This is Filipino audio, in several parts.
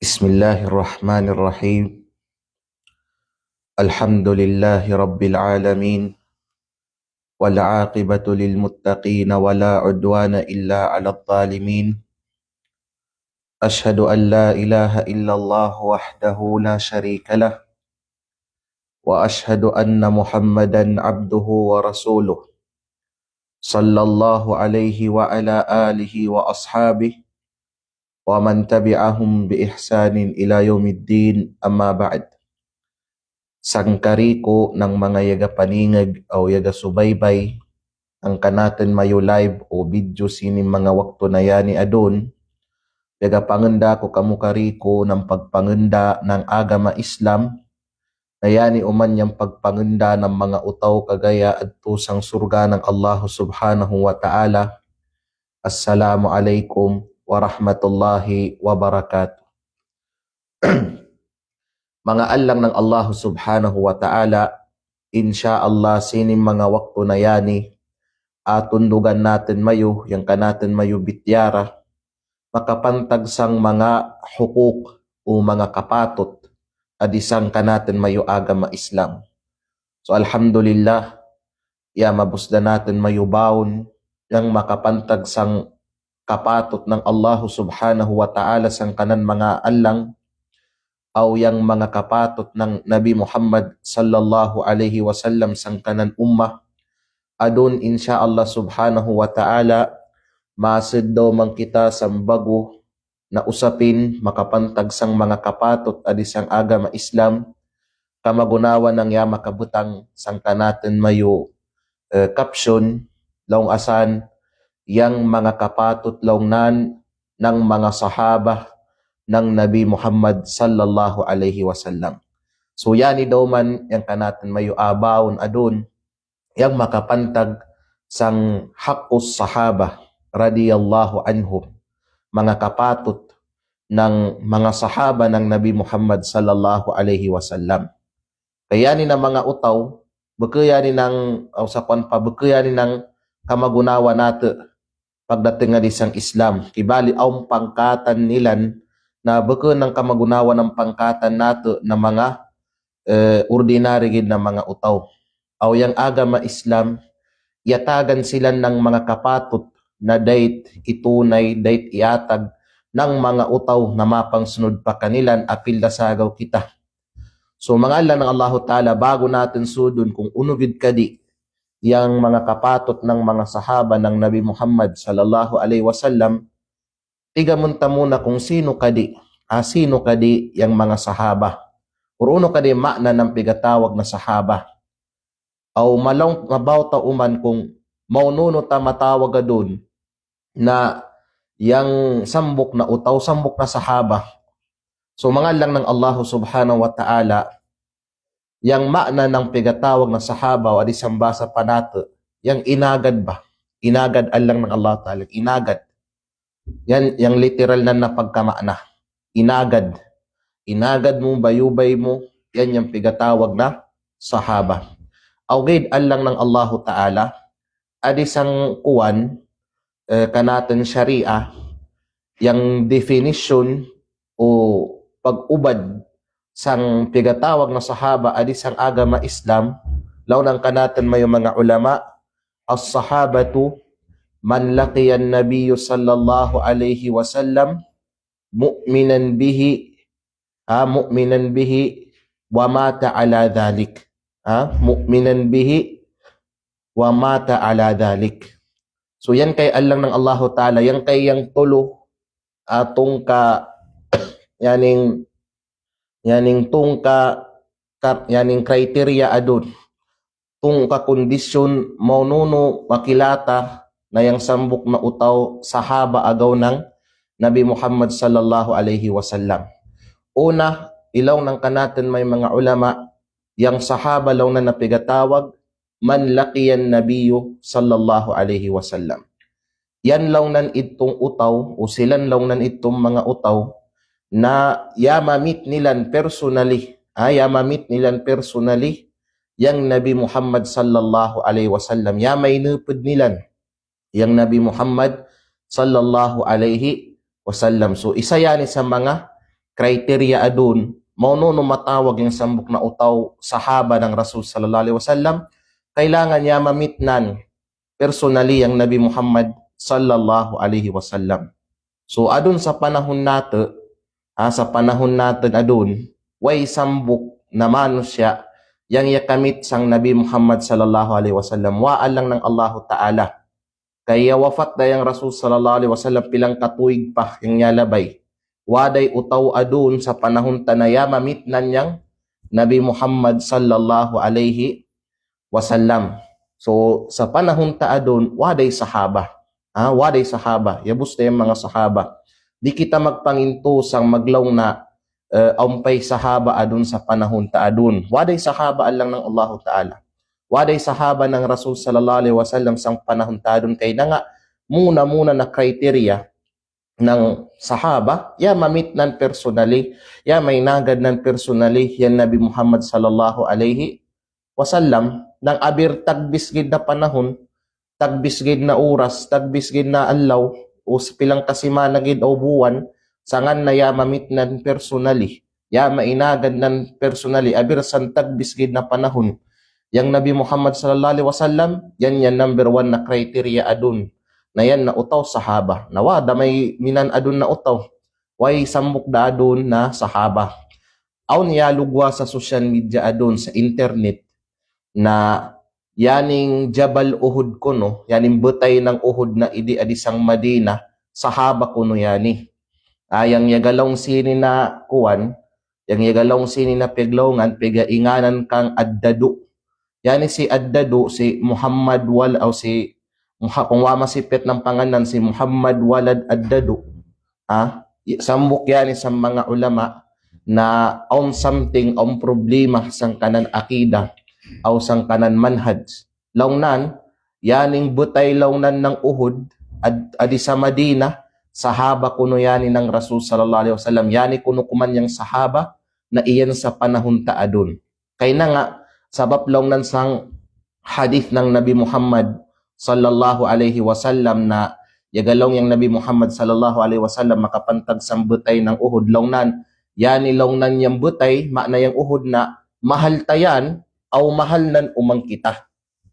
بسم الله الرحمن الرحيم. الحمد لله رب العالمين والعاقبة للمتقين ولا عدوان إلا على الظالمين. أشهد أن لا إله إلا الله وحده لا شريك له وأشهد أن محمدا عبده ورسوله صلى الله عليه وعلى آله وأصحابه ومن تبعهم بإحسان إلى يوم الدين. أما بعد. Sangkariko ng mga yaga paningag o yaga subaybay ang kanatin mayo live o video sining mga wakto na yani adon yaga panganda ko kamukariko ng pagpanganda ng agama Islam na yani uman yung pagpanganda ng mga utaw kagaya at tusang surga ng Allah subhanahu wa ta'ala. Assalamu alaikum warahmatullahi wabarakatuh. Mga alang ng Allah subhanahu wa ta'ala, insyaallah sining mga wakto na yani, atundugan natin mayo, yang kanatin mayo bityara, makapantag sang mga hukuk o mga kapatot, adisang kanatin mayo agama Islam. So alhamdulillah, ya mabusda natin mayo baon, yang makapantag sang kapatot ng Allah subhanahu wa ta'ala sang kanan mga alang, aw yang mga kapatot ng Nabi Muhammad sallallahu alaihi wasallam sang kanan ummah, adun insyaallah subhanahu wa ta'ala masid daw man kita sang bago na usapin makapantag sang mga kapatot adisang agama Islam kamagunawan ng ya makabutang sang kanatin mayo caption laong asan yang mga kapatot laongnan ng mga sahaba ng Nabi Muhammad sallallahu alaihi wasallam. So yani daw man yang kanatin mayo abaon adun yang makapantag sang haqqus sahaba radiyallahu anhum, mga kapatot ng mga sahaba ng Nabi Muhammad sallallahu alaihi wasallam. Kaya ni na mga utaw bekaya ni ng usapan pa bekaya ni ng kamagunawa nato pagdating nga disang Islam kibali aw pangkatan nilan na baka ng kamagunawa ng pangkatan nato na mga ordinary gid na mga utaw. Aw yang agama Islam, yatagan sila ng mga kapatot na dayt itunay, dayt iatag ng mga utaw na mapangsunod pa kanilan apil da sagaw kita. So mga alam ng Allah Ta'ala, bago natin sudon kung unugid kadi yang mga kapatot ng mga sahaba ng Nabi Muhammad sallallahu alaihi wasallam, tigamunta muna kung sino kadi yang mga sahaba. Uruno kadi makna ng pigatawag na sahaba. Aw malong mabawta uman kung maununo ta matawag adun na yang sambok na utaw, sambok na sahaba. So mga lang ng Allah subhanahu wa ta'ala, yang makna ng pigatawag na sahaba o adisang basa pa nato, yang inagad ba? Inagad alang ng Allah ta'ala, inagad. Yan, yung literal na napagkamakna. Inagad. Inagad mo, bayubay mo, yan yung pigatawag na sahaba. Awgid alang ng Allah Ta'ala, adisang kuwan, kanatan sharia, yung definition o pag-ubad sang pigatawag na sahaba, adisang agama Islam, law ng kanatan may mga ulama, as-sahabatu man laqiyan nabiyyu sallallahu alaihi wasallam mu'minan bihi wa mata ala dhalik. Mu'minan bihi wa mata ala dhalik. So yan kay alang ng Allah Ta'ala, yan kay yang tulo atong ka yaning criteria adun tung ka kondisyon maununo makilata na yang sambok na utaw sahaba agaw ng Nabi Muhammad sallallahu alaihi wasallam. Una, ilaw ng kanatin may mga ulama, yang sahaba law na napigatawag, man laqiyan nabiyyu sallallahu alaihi wasallam. Yan law nan itong utaw, o silan law nan itong mga utaw, na yamamit nilan personally, yang Nabi Muhammad sallallahu alaihi wasallam, yamay nupod nilan, yang Nabi Muhammad sallallahu alaihi wasallam. So isa yan sa mga criteria adun mao no matawag yung sambok na utaw sahaba ng Rasul sallallahu alaihi wasallam, kailangan niya mamitnan personally ang Nabi Muhammad sallallahu alaihi wasallam. So adun sa panahon nato, sa panahon natin adun, way sambok na manusya yang yakamit sang Nabi Muhammad sallallahu alaihi wasallam, waan lang ng Allah Ta'ala. Kaya wafat na yung Rasul sallallahu alaihi wasallam pilang katuig pa yung nyalabay. Waday utaw adun sa panahon tanaya mamitnan yang Nabi Muhammad sallallahu alaihi wasallam. So sa panahon ta adun waday sahaba. Waday sahaba. Yabus na yung mga sahaba. Di kita magpanginto sang maglaw na umpay sahaba adun sa panahon ta adun. Waday sahaba lang ng Allah Ta'ala. Waday sahaba ng Rasul sallallahu alaihi wasallam sang panahon ta adun, kay na nga muna na criteria ng sahaba, ya mamitnan personally, ya may nagad ng personally yan Nabi Muhammad sallallahu alaihi wasallam nang abir tagbisgid na panahon, tagbisgid na oras, tagbisgid na adlaw o pilang kasimanagid o buwan, sangan na ya mamitnan personally, ya mainagad ng personally abir san tagbisgid na panahon yang Nabi Muhammad sallallahu alaihi wasallam, yan number 1 na criteria adun na yan na utaw sahaba. Nawada may minan adun na utaw. Way sambok da adun na sahaba. Aw niya lugwa sa social media adun sa internet na yaning Jabal Uhud kuno, yaning butay ng Uhud na idi adisang Madina, sahaba kuno yani. Yang yagalong sini na kuwan, yang yagalong sini na piglawngan, pigainganan kang Addadu. Yani si Addadu, si Muhammad o si kung wa masipit ng pangalan si Muhammad Walad Addadu, sambok yan sa mga ulama na on something, on problema sang kanan akida o sang kanan manhaj. Lawnan, yaning butay lawnan ng Uhud, adi sa Madina, sahaba kuno yani ng Rasul sallallahu alaihi wasallam, yani kuno kumanyang sahaba na iyan sa panahon ta adun. Kay na nga, sabab lawnan sang hadith ng Nabi Muhammad sallallahu alaihi wasallam na yagalong yang Nabi Muhammad sallallahu alaihi wasallam makapantag sang butay ng Uhud, lawnan yani lawnan yang butay makna yang Uhud na mahal tayan aw mahal nan umang kita.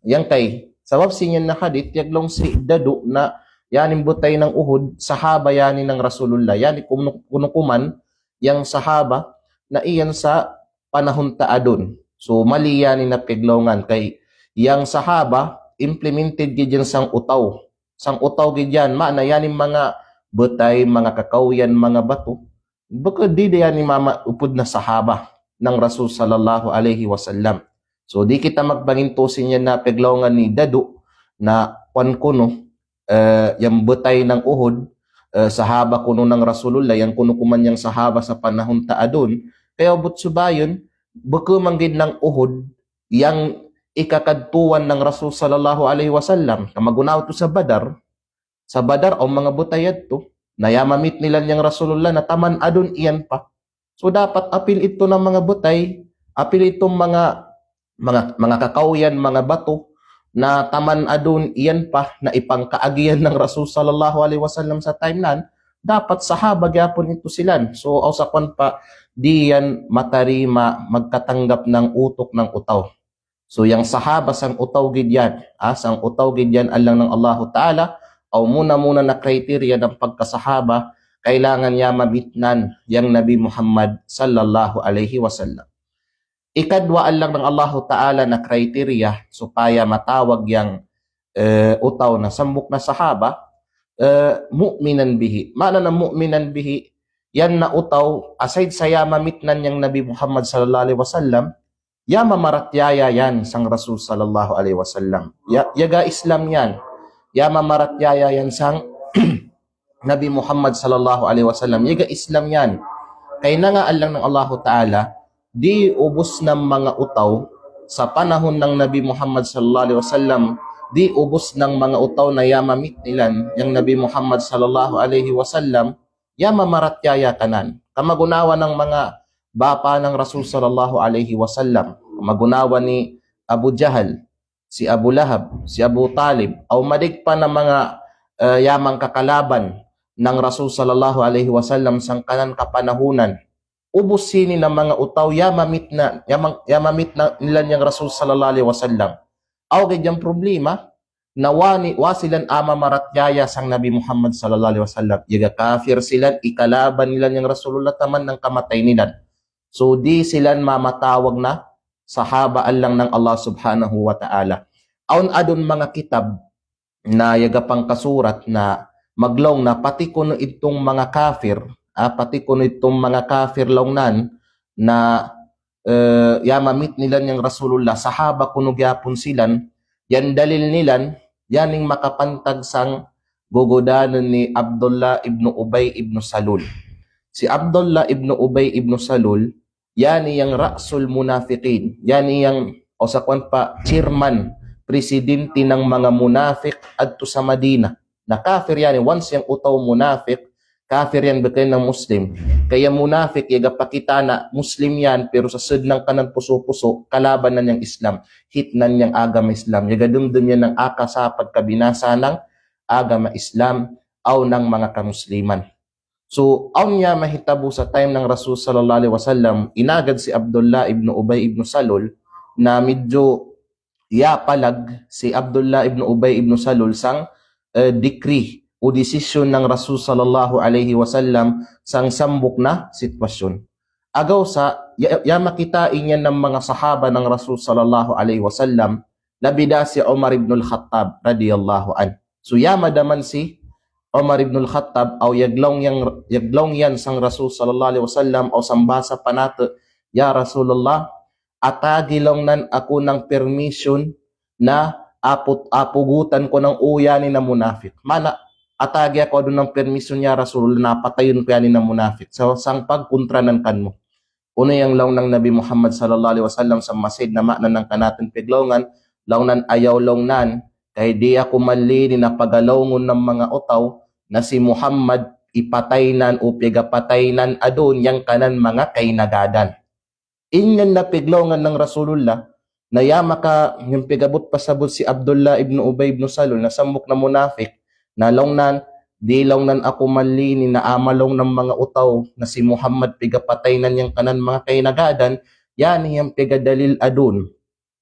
Yang kay sabab sinyan na hadith yaglong si Dadu na yaning butay ng Uhud sahaba yani ng Rasulullah, yani kunukuman yang sahaba na iyan sa panahon ta adun. So mali yani na piglongan kay yang sahaba implemented gid yan sang utaw. Sang utaw gid yan, maana yaning mga butay, mga kakawyan, mga bato. Baka di yan ni mama upod na sahaba ng Rasul sallallahu alaihi wasallam. So di kita magbangintusin yan na piglongan ni Dadu na kwan kuno, yung butay ng Uhud, sahaba kuno ng Rasulullah, yang kuno kumanyang sahaba sa panahon ta adun. Kaya ubot subayon, baka manggid ng Uhud, yang ikakadtuan ng Rasul sallallahu alaihi wasallam, kamagunaw to sa Badar o mga butayad to, nayamamit nila niyang Rasulullah na taman adun iyan pa. So dapat apil ito ng mga butay, apil itong mga kakawyan, mga bato, na taman adun iyan pa, na ipangkaagian ng Rasul sallallahu alaihi wasallam sa time nan, dapat sahaba gyapon ito silan. So ausakwan pa, di yan matarima magkatanggap ng utok ng utaw. So yang sahaba sang utaw gid yan, sang utaw gid yan alang ng Allah Ta'ala, o muna na criteria ng pagkasahaba, kailangan niya mamitnan yang Nabi Muhammad sallallahu alaihi wasallam. Ikadwa lang ng Allah Ta'ala na criteria supaya matawag yang utaw na sambok na sahaba, mu'minan bihi. Maana na mu'minan bihi, yan na utaw, aside sa mamitnan yang Nabi Muhammad sallallahu alaihi wasallam, ya mamaratyaya yan sang Rasul sallallahu alaihi wasallam. Yaga Islam yan. Ya mamaratyaya yan sang Nabi Muhammad sallallahu alaihi wasallam. Yaga Islam yan. Kaya na nga alang ng Allah Ta'ala, di ubos ng mga utaw sa panahon ng Nabi Muhammad sallallahu alaihi wasallam, di ubos ng mga utaw na yamamit nilan yung Nabi Muhammad sallallahu alaihi wasallam, ya mamaratyaya kanan. Kamagunawa ng mga bapa ng Rasul sallallahu alaihi wasallam, magunawa ni Abu Jahal, si Abu Lahab, si Abu Talib, o madig pa ng mga yamang kakalaban ng Rasul sallallahu alaihi wasallam sang kanan kapanahunan. Ubos sini ng mga utaw yamamit na nila niyang Rasul sallallahu alaihi wasallam. Aw gadyang problema nawani wasilan ama maratyaya sang Nabi Muhammad sallallahu alaihi wasallam. Yaga kafir sila ikalaban nila niyang Rasulullah taman ng kamatay nila. So di sila mamatawag na sahaba lang ng Allah subhanahu wa ta'ala. Aun adon mga kitab na yaga pang kasurat na maglong na pati kuno itong mga kafir, pati kuno itong mga kafir lawnan na yamamit nila niyang Rasulullah, sahaba kuno gyapon silan, yan dalil nilan, yaning makapantag sang gugudanan ni Abdullah ibn Ubay ibn Salul. Si Abdullah ibn Ubay ibn Salul, yan yang Ra'sul Munafiqin, yan yang o sa kwan pa chairman, presidente ng mga munafik adto sa Madina. Na kafir yan, once yung utaw munafik, kafir yan bakay ng Muslim. Kaya munafik, yaga pakita na Muslim yan, pero sa sud ng kanan puso-puso, kalaban na niyang Islam. Hitnan niyang agama Islam. Yaga dumdum yan ng sa pagkabinasa ng agama Islam aw ng mga kamusliman. So, aw niya mahitabo sa time ng Rasul sallallahu alaihi wasallam, inagad si Abdullah ibn Ubay ibn Salul na medyo palag si Abdullah ibn Ubay ibn Salul sang decree o desisyon ng Rasul sallallahu alaihi wasallam sang sambok na sitwasyon. Agaw sa makitain yan ng mga sahaba ng Rasul sallallahu alaihi wasallam, labida si Umar ibn al-Khattab radiyallahu an. So madaman si Umar ibn al-Khattab aw yaglong yan sang Rasul sallallahu alaihi wasallam aw sambasa panato, ya Rasulullah, atagilong nan ako ng permission na apugutan ko ng uyani na munafik. Mana atagi ako doon ng permission niya Rasulullah na patayon ko yan na munafik. So sang pagkontranan kan mo. Uno yang law ng Nabi Muhammad sallallahu alaihi wasallam sa masid na makna ng kanatin piglongan, lawnan ayaw lawnan kay di ako mali na pagalongon ng mga utaw na si Muhammad ipataynan o pigapataynan adon yang kanan mga kainagadan. Inyan na piglongan ng Rasulullah na yamaka yung pigabot pasabot si Abdullah ibn Ubay ibn Salul na sambok na munafik na longnan di longnan ako mali na amalong ng mga utaw na si Muhammad pigapataynan yang kanan mga kainagadan, yan yung pigadalil adon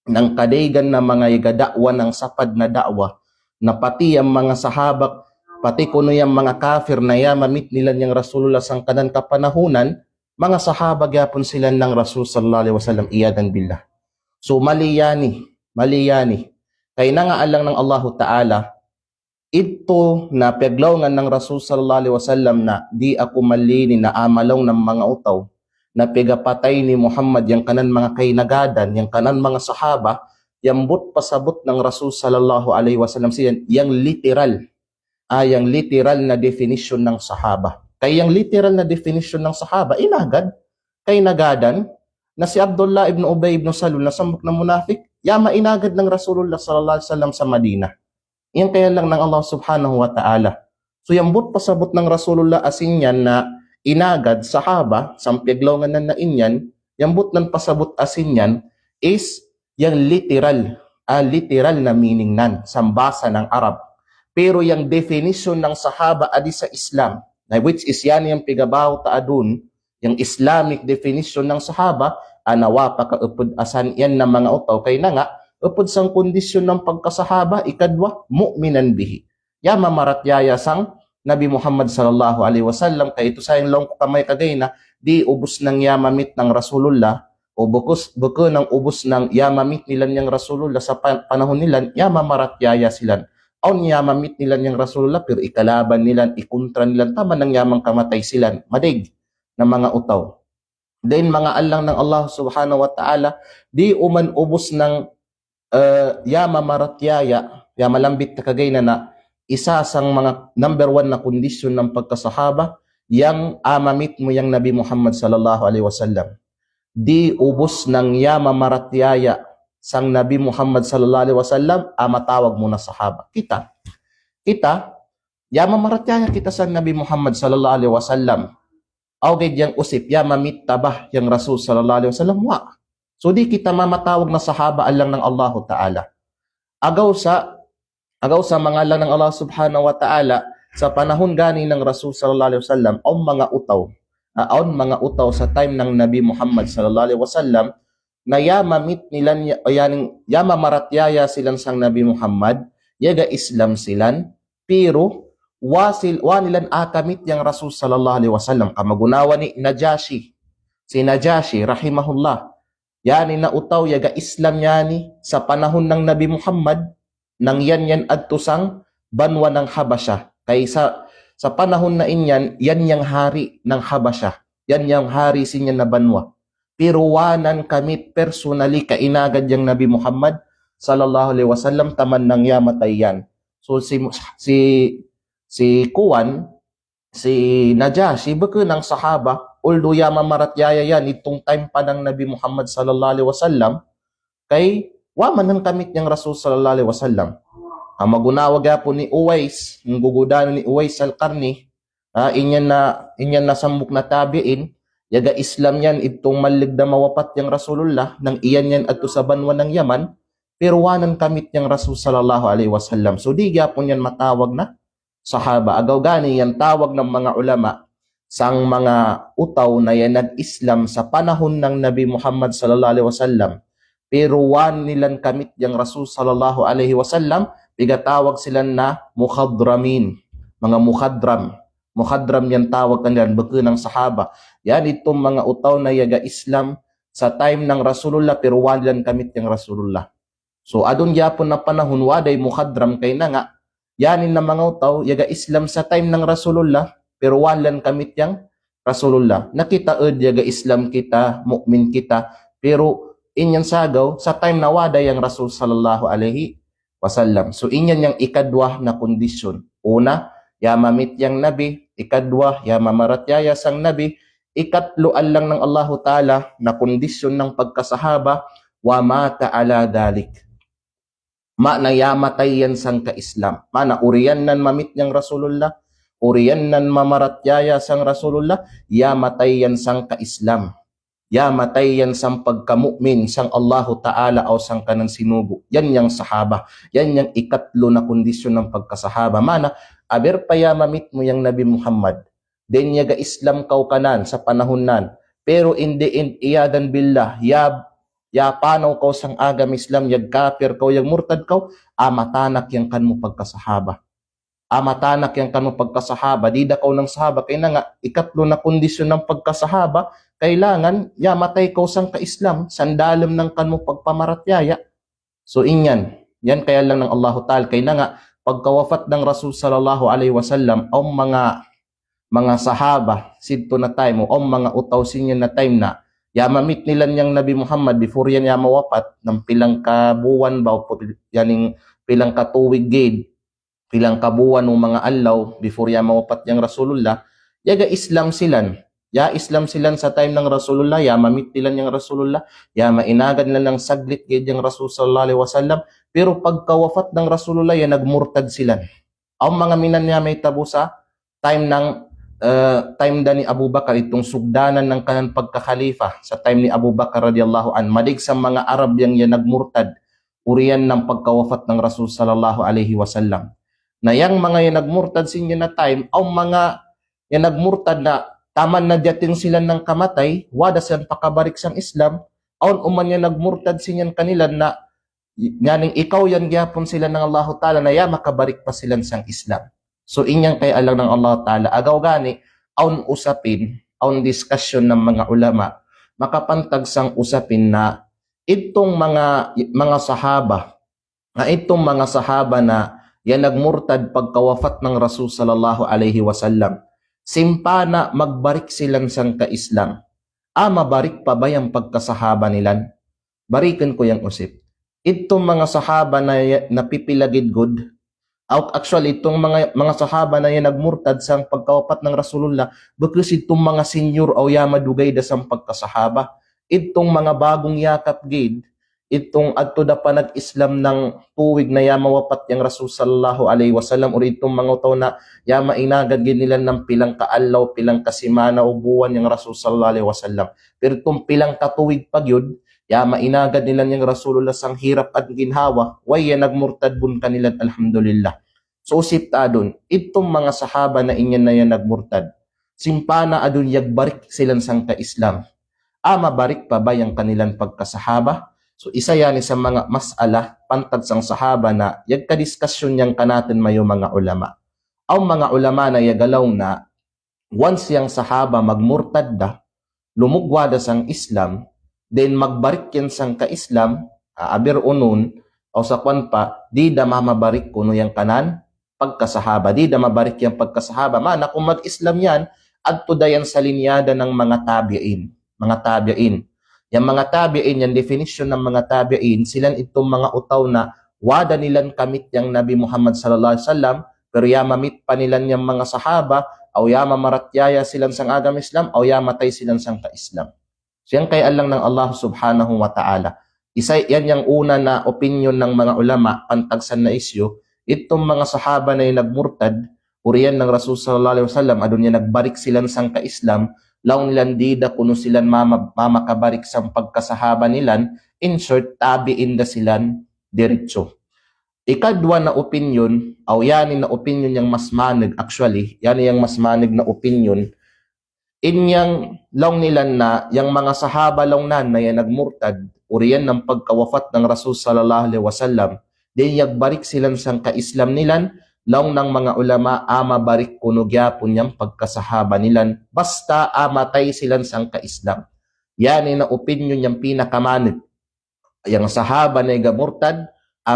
ng kadaygan na mga igadakwa ng sapad na dakwa na pati ang mga sahabak, pati kuno yung mga kafir na yamamit nila niyang Rasulullah sang kanan kapanahunan, mga sahaba gyapon sila ng Rasul sallallahu alaihi wasallam iyadan billah. So mali yani. Kay nangaalang ng Allah Ta'ala, ito na peglongan ng Rasul sallallahu alaihi wasallam na di ako mali na amalong ng mga utaw na pigapatay ni Muhammad yang kanan mga kainagadan, yang kanan mga sahaba, yang but pasabot ng Rasul sallallahu alaihi wasallam siyan, yang literal na definition ng sahaba. Kay yang literal na definition ng sahaba, inagad, kainagadan, na si Abdullah ibn Ubay ibn Salul na sambok na munafik, inagad ng Rasulullah sallallahu alaihi wasallam sa Madina. Yan kaya lang ng Allah subhanahu wa ta'ala. So yung but pasabot ng Rasulullah asin yan na inagad sahaba, sampiaglongan na inyan, yung but ng pasabot asin yan is yung literal na meaning nan, sambasa ng Arab. Pero yung definition ng sahaba adi sa Islam, which is yan yung pigabaw taadun, yung Islamic definition ng sahaba, anawa pakaupod asan yan ng mga utaw, kay na nga, upod sang kondisyon ng pagkasahaba, ikadwa, mu'minan bihi. Mamaratyaya sang Nabi Muhammad sallallahu alaihi wasallam, kay ito sa yung long kamay kagay na, di ubos ng yamamit ng Rasulullah, o buko ng ubos ng yamamit nila niyang Rasulullah sa panahon nila, mamaratyaya sila. Aun yamamit nila niyang Rasulullah, pero ikalaban nila, ikontra nila, tama ng yamang kamatay sila, madig na mga utaw. Then mga alang ng Allah subhanahu wa ta'ala, di uman ubos ng mamaratyaya, malambit na kagay na isa sang mga number one na kondisyon ng pagkasahaba, yang amamit mo yang Nabi Muhammad sallallahu alaihi wasallam. Di ubos ng mamaratyaya sang Nabi Muhammad sallallahu alaihi wasallam, matawag mo na sahaba. Kita, mamaratyaya kita sa Nabi Muhammad sallallahu alaihi wasallam. Awgay yang usip, mamit tabah yang Rasul sallallahu alaihi wasallam, wa. So di kita mamatawag na sahaba alang ng Allah Ta'ala. Agaw sa mga lang ng Allah Subhanahu wa Ta'ala, sa panahon gani ng Rasul sallallahu alaihi wasallam on mga utaw sa time ng Nabi Muhammad sallallahu alaihi wasallam na yamamit nilan yaning yama maratyaya silang sang Nabi Muhammad yaga Islam silan pero wa nilan akamit yang Rasul sallallahu alaihi wasallam kamagunawa ni Najashi si Najashi rahimahullah yani na utaw yaga Islam yani sa panahon ng Nabi Muhammad nang yan adto sang banwa ng Habasha kaysa sa panahon na inyan yan yang hari ng Habasha yan yang hari sinya na banwa pero wanan kamit personally kainagad yang Nabi Muhammad sallallahu alaihi wasallam taman nang yamatay yan so si Kuwan si Najashi baka ng sahaba although yama maratyaya yan itong time pa ng Nabi Muhammad sallallahu alaihi wasallam kay wa man ang kamit niyang Rasul sallallahu alaihi wasallam ang magunawag po ni Uwais ng gugudano ni Uwais al-Qarni inyan na sambuk na tabiin yaga Islam yan itong malig na mawapat yang Rasulullah nang iyan yan ato sa banwa ng Yaman pero wanan kamit niyang Rasul sallallahu alaihi wasallam so di gyapon yan matawag na sahaba agaw gani yan tawag ng mga ulama sang mga utaw na yan nag-Islam sa panahon ng Nabi Muhammad sallallahu alaihi wasallam pero wan nilan kamit yang Rasul sallallahu alaihi wasallam bigatawag sila na mukhadramin mga mukhadram yan tawag kanilang baka ng sahaba yan itong mga utaw na yaga Islam sa time ng Rasulullah pero wan nilan kamit yang Rasulullah so adun gyapon na panahon waday mukhadram kay na nga yanin na mga utaw yaga Islam sa time ng Rasulullah pero walan kamit yang Rasulullah nakita yaga Islam kita mukmin kita pero inyan sagaw sa time na wada yang Rasul sallallahu alaihi wasallam so inyan yang ikadwa na kondisyon una yamamit yang nabi ikadwa yamamaratyaya sang nabi ikatlo lang ng Allahu Ta'ala na kondisyon ng pagkasahaba wa mata ala dalik na yamatay yan sang ka-Islam. Mana uriyan nan mamit niyang Rasulullah, uriyan nan mamaratyaya sang Rasulullah, yamatay yan sang ka-Islam. Yamatay yan sang pagkamu'min sang Allahu Ta'ala o sang kanang sinugo. Yan yang sahaba. Yan yang ikatlo na kondisyon ng pagkasahaba. Mana, aber pa yamamit mo yang Nabi Muhammad. Den yaga Islam kau kanan sa panahon nan. Pero in the end, iyadan billah, ya panaw kau sang agam Islam, yag kafir kau, yag murtad kau, amatanak yang kan mo pagkasahaba. Amatanak yang kan mo pagkasahaba. Dida kau ng sahaba. Kaya na nga, ikatlo na kondisyon ng pagkasahaba, kailangan, yamatay kau sang ka-Islam, sandalam ng kan mo pagpamaratyaya. So, inyan. Yan kaya lang ng Allahu Ta'ala. Kaya na nga, pagkawafat ng Rasul sallallahu alaihi wasallam, o mga sahaba, sidto na time, o mga utaw sinyo na time na, yamamit nila niyang Nabi Muhammad before yan mawapat ng pilang kabuwan ba yaning pilang katuwig gid pilang kabuwan ng mga alaw before yan mawapat yang Rasulullah yaga Islam silan sa time ng Rasulullah yamamit nila niyang Rasulullah mainagad nila ng saglit gid yang Rasul sallallahu alaihi wasallam pero pagkawafat ng Rasulullah yan nagmurtad sila ang mga minan niya may tabo sa time ni Abu Bakar itong sugdanan ng kanang pagkakhalifa sa time ni Abu Bakar radiyallahu an madig sa mga Arab yang yan nagmurtad uriyan ng pagkawafat ng Rasul sallallahu alaihi wasallam na yang mga yan nagmurtad sinyo na time ang mga yan nagmurtad na taman na diatin sila ng kamatay wada silang pakabarik sang Islam aun uman yan nagmurtad sinyan kanila na yaning ikaw yan gyapon sila ng Allahu Ta'ala na makabarik pa silang sang Islam. So inyang kay alang ng Allah Ta'ala agaw gani aun usapin aun discussion ng mga ulama makapantag sang usapin na itong mga sahaba na yan nagmurtad pagkawafat ng Rasul sallallahu alaihi wasallam simpana magbarik silang sang ka-Islam mabarik pa ba yung pagkasahaba nilan barikan ko yang usip itong mga sahaba na napipilagid good actually, itong mga sahaba na yan nagmurtad sa pagkawapat ng Rasulullah, because itong mga senior o yamadugay da sa pagkasahaba, itong mga bagong yakap gid, itong adto da pa nag-Islam ng tuwig na yamawapat yung Rasul sallallahu alaihi wasallam, o itong mga tao na yamainagad gid nila ng pilang kaalaw, pilang kasimana o buwan yung Rasul sallallahu alaihi wasallam. Pero itong pilang katuwig pag yun, yamainagad nila yung Rasulullah sang hirap at ginhawa, way nagmurtad bun kanilan alhamdulillah. So usip ta adun, itong mga sahaba na inyan na yan nagmurtad, simpana adun yagbarik silang sang ka-Islam. Mabarik pa ba yung kanilang pagkasahaba? So isa yan sa mga masala pantag sang sahaba na yagka-diskusyon yang kanatin mayo mga ulama. Ang mga ulama na yagalaw na once yang sahaba magmurtad da, lumugwa da sang Islam, then magbarik yan sang ka-Islam, abir unun, o sa kwan pa, di da mamabarik kuno yang kanan pagkasahaba. Di da mabarik yang pagkasahaba. Mana kung mag-Islam yan, adto da yan sa linyada ng mga tabi'in. Mga tabi'in. Yung mga tabi'in, yung definition ng mga tabi'in, silang itong mga utaw na wada nilan kamit yung Nabi Muhammad sallallahu alaihi wasallam, pero ya mamit pa nilan yung mga sahaba, o ya mamaratyaya silang sang agam Islam, o ya matay silang sang ka-Islam. So yan kay alang ng Allah subhanahu wa ta'ala. Isa yan yung una na opinion ng mga ulama, pantagsan na isyo, itong mga sahaba na yung nagmurtad, uriyan ng Rasul sallallahu alaihi wasallam, adun niya nagbarik silang sang ka-Islam, laong nilan dida kuno silan mamakabarik sang pagkasahaba nilan, in short, tabiin da silan diretso. Ikadwa na opinion, o yan na opinion yung mas manig, actually, yan yung mas manig na opinion, inyang laong nilan na, yung mga sahaba laong nan na yan nagmurtad, uriyan ng pagkawafat ng Rasul sallallahu alaihi wasallam, din yagbarik silang sang ka-Islam nilan, laong ng mga ulama mabarik kuno gyapon yang pagkasahaba nilan, basta matay silang sang ka-Islam. Yan na opinion yung pinakamanid. Yung sahaba na igamurtad,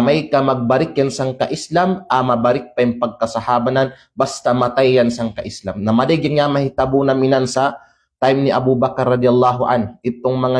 may ka magbarik yan sang ka-Islam, mabarik pa yung pagkasahabanan, basta matay yan sang ka-Islam. Namadigin nga mahitabo na minan sa time ni Abu Bakar radiyallahu an. Itong mga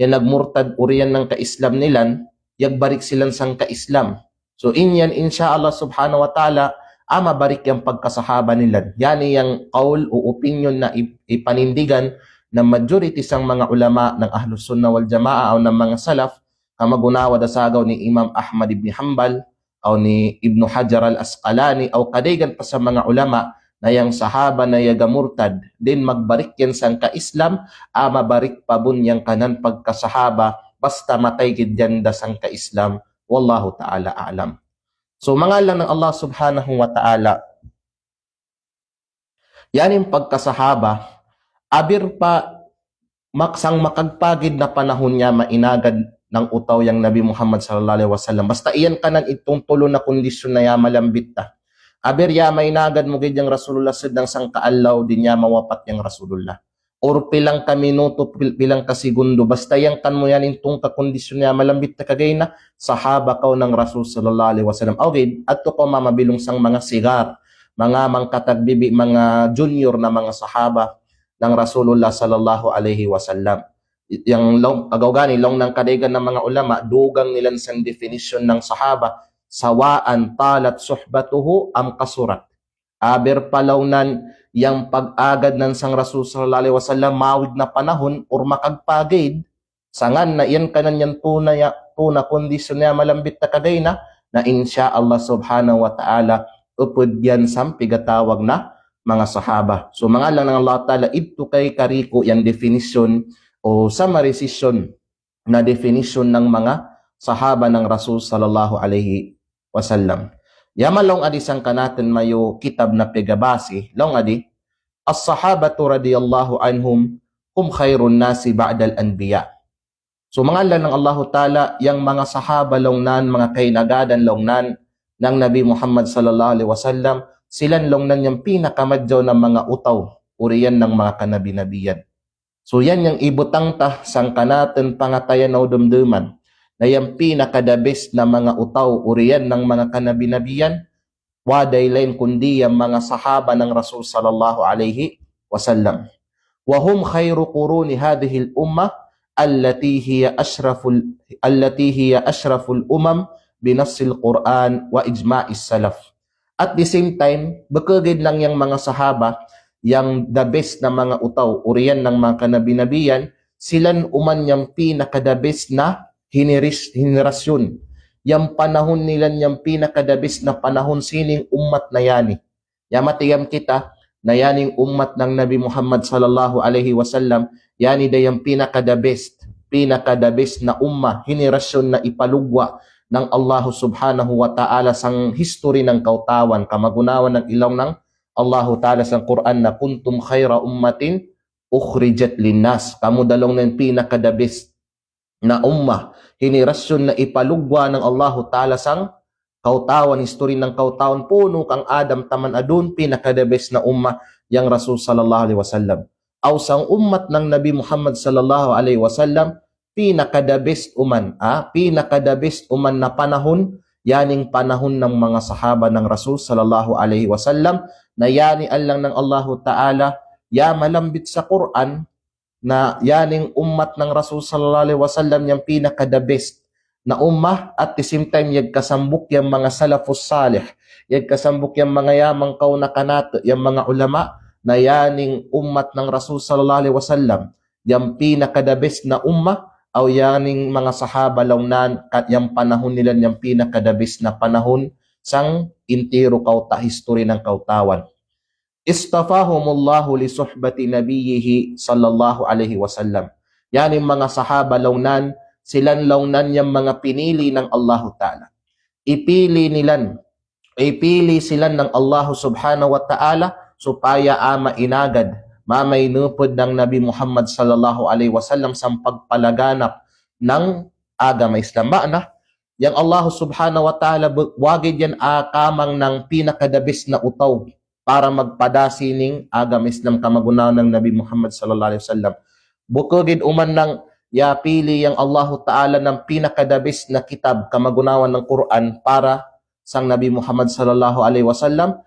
yan nagmurtad uriyan ng ka-Islam nilan, yagbarik silang sang ka-Islam. So inyan inshallah subhanahu wa ta'ala, mabarik yung pagkasahaba nilan. Yan yung qaul o opinion na ipanindigan ng majority sang mga ulama ng Ahlus Sunnah wal Jamaa o ng mga salaf, kamagunawa da sagaw ni Imam Ahmad ibn Hanbal o ni Ibn Hajar al-Asqalani o kadigan pa sa mga ulama na yung sahaba na yagamurtad, din magbarik yan sang ka-Islam, mabarik pa bun yang kanan pagkasahaba, basta matay gid yan da sang ka-Islam. Wallahu ta'ala a'lam. So mga lang ng Allah subhanahu wa ta'ala, yan yung pagkasahaba, abir pa maksang makagpagid na panahon niya mainagad ng utaw yang Nabi Muhammad sallallahu alaihi wasallam. Basta iyan kanan itong tulo na kondisyon na ya malambit ta. Aber ya mainagad mo gid yang Rasulullah sedang sang kaalaw din ya mawapat yang Rasulullah. Or pilang ka minuto, pilang ka segundo, basta yang kan mo yan itong kakondisyon niya malambit ta kagay na sahaba kaw ng Rasul sallallahu alaihi wasallam. Okay, ato ko mamabilong sang mga sigar, mga mangkatagbibi, mga junior na mga sahaba ng Rasulullah sallallahu alaihi wasallam. Yang agawgani long ng kadigan ng mga ulama, dugang nilan sang definition ng sahaba, sawaan talat suhbatuhu am kasurat. Aber palawnan yang pag-agad ng sang Rasul sallallahu alaihi wasallam mawid na panahon or makagpagid sangan na iyan kanan yan tuna kondisyon niya malambit na kaday na insya Allah subhanahu wa ta'ala upod yan sang pigatawag na mga sahaba. So mga lang ng Allah ta'ala, ito kay kariko yung definition o summarization na definition ng mga sahaba ng Rasul sallallahu alaihi wasallam. Yaman long adi sang kanatin mayo kitab na pigabasi, long adi, as-sahabatu radiyallahu anhum hum khairun nasi ba'dal anbiya. So mga lang ng Allah ta'ala, yang mga sahaba long nan, mga kainagadan long nan ng Nabi Muhammad sallallahu alaihi wasallam, silan long nan yung pinakamadyaw ng mga utaw, uriyan ng mga kanabi-nabiyan. So yan yung ibutang ta sang kanatin pangatayan o dumduman, na yung pinakadabis na mga utaw, uriyan ng mga kanabi-nabiyan, waday lain kundi yung mga sahaba ng Rasul sallallahu alaihi wasallam. Wahum khairu quruni hadhihi al-ummah allati hiya ashraful umam binassil Quran wa ijma'is salaf. At the same time, bakagid lang yung mga sahaba, yung the best na mga utaw, uriyan ng mga kanabi-nabiyan, silan uman yung pinaka-the best na henerasyon. Yung panahon nila yung pinaka-the best na panahon sining ummat na yani. Yamatiyam kita na yaning ummat ng Nabi Muhammad sallallahu alaihi wasallam, yani da yung pinaka-the best na umma, henerasyon na ipalugwa ng Allah subhanahu wa ta'ala sang history ng kautawan, kamagunawan ng ilaw ng Allah ta'ala sang Quran na kuntum khaira ummatin ukhrijat linnas, kamu dalong ng pinakadabis na ummah, henerasyon na ipalugwa ng Allah ta'ala sang kautawan, history ng kautawan, puno kang Adam taman adun, pinakadabis na ummah yang Rasul sallallahu alaihi wasallam. Aw sang ummat ng Nabi Muhammad sallallahu alaihi wasallam, pinakadabis uman, pinakadabis uman na panahon, yaning panahon ng mga sahaba ng Rasul sallallahu alaihi wasallam, na yani lang ng Allah ta'ala, ya malambit sa Quran, na yaning ummat ng Rasul sallallahu alaihi wasallam yung pinakadabis na ummah, at the same time yag kasambuk yung mga salafus salih, yag kasambuk yung mga yamang kauna kanato, yung mga ulama, na yaning ummat ng Rasul sallallahu alaihi wasallam yung pinakadabis na ummah, o yaning mga sahaba launan kat yung panahon nila yung pinakadabis na panahon sang intiro kauta history ng kautawan. Istafahumullahu li suhbati nabiyhi sallallahu alaihi wasallam. Yaning mga sahaba launan, silan launan yung mga pinili ng Allah ta'ala. Ipili silan ng Allah subhanahu wa ta'ala supaya ama inagad mamay nupod ng Nabi Muhammad sallallahu alaihi wasallam sa pagpalaganap ng agama Islam. Maana, yang Allah subhanahu wa ta'ala wagid yan kamang ng pinakadabis na utaw para magpadasining agama Islam kamagunaw ng Nabi Muhammad sallallahu alaihi wasallam. Bukugid uman ng pili yang Allah ta'ala ng pinakadabis na kitab kamagunawan ng Quran para sang Nabi Muhammad sallallahu alaihi wasallam,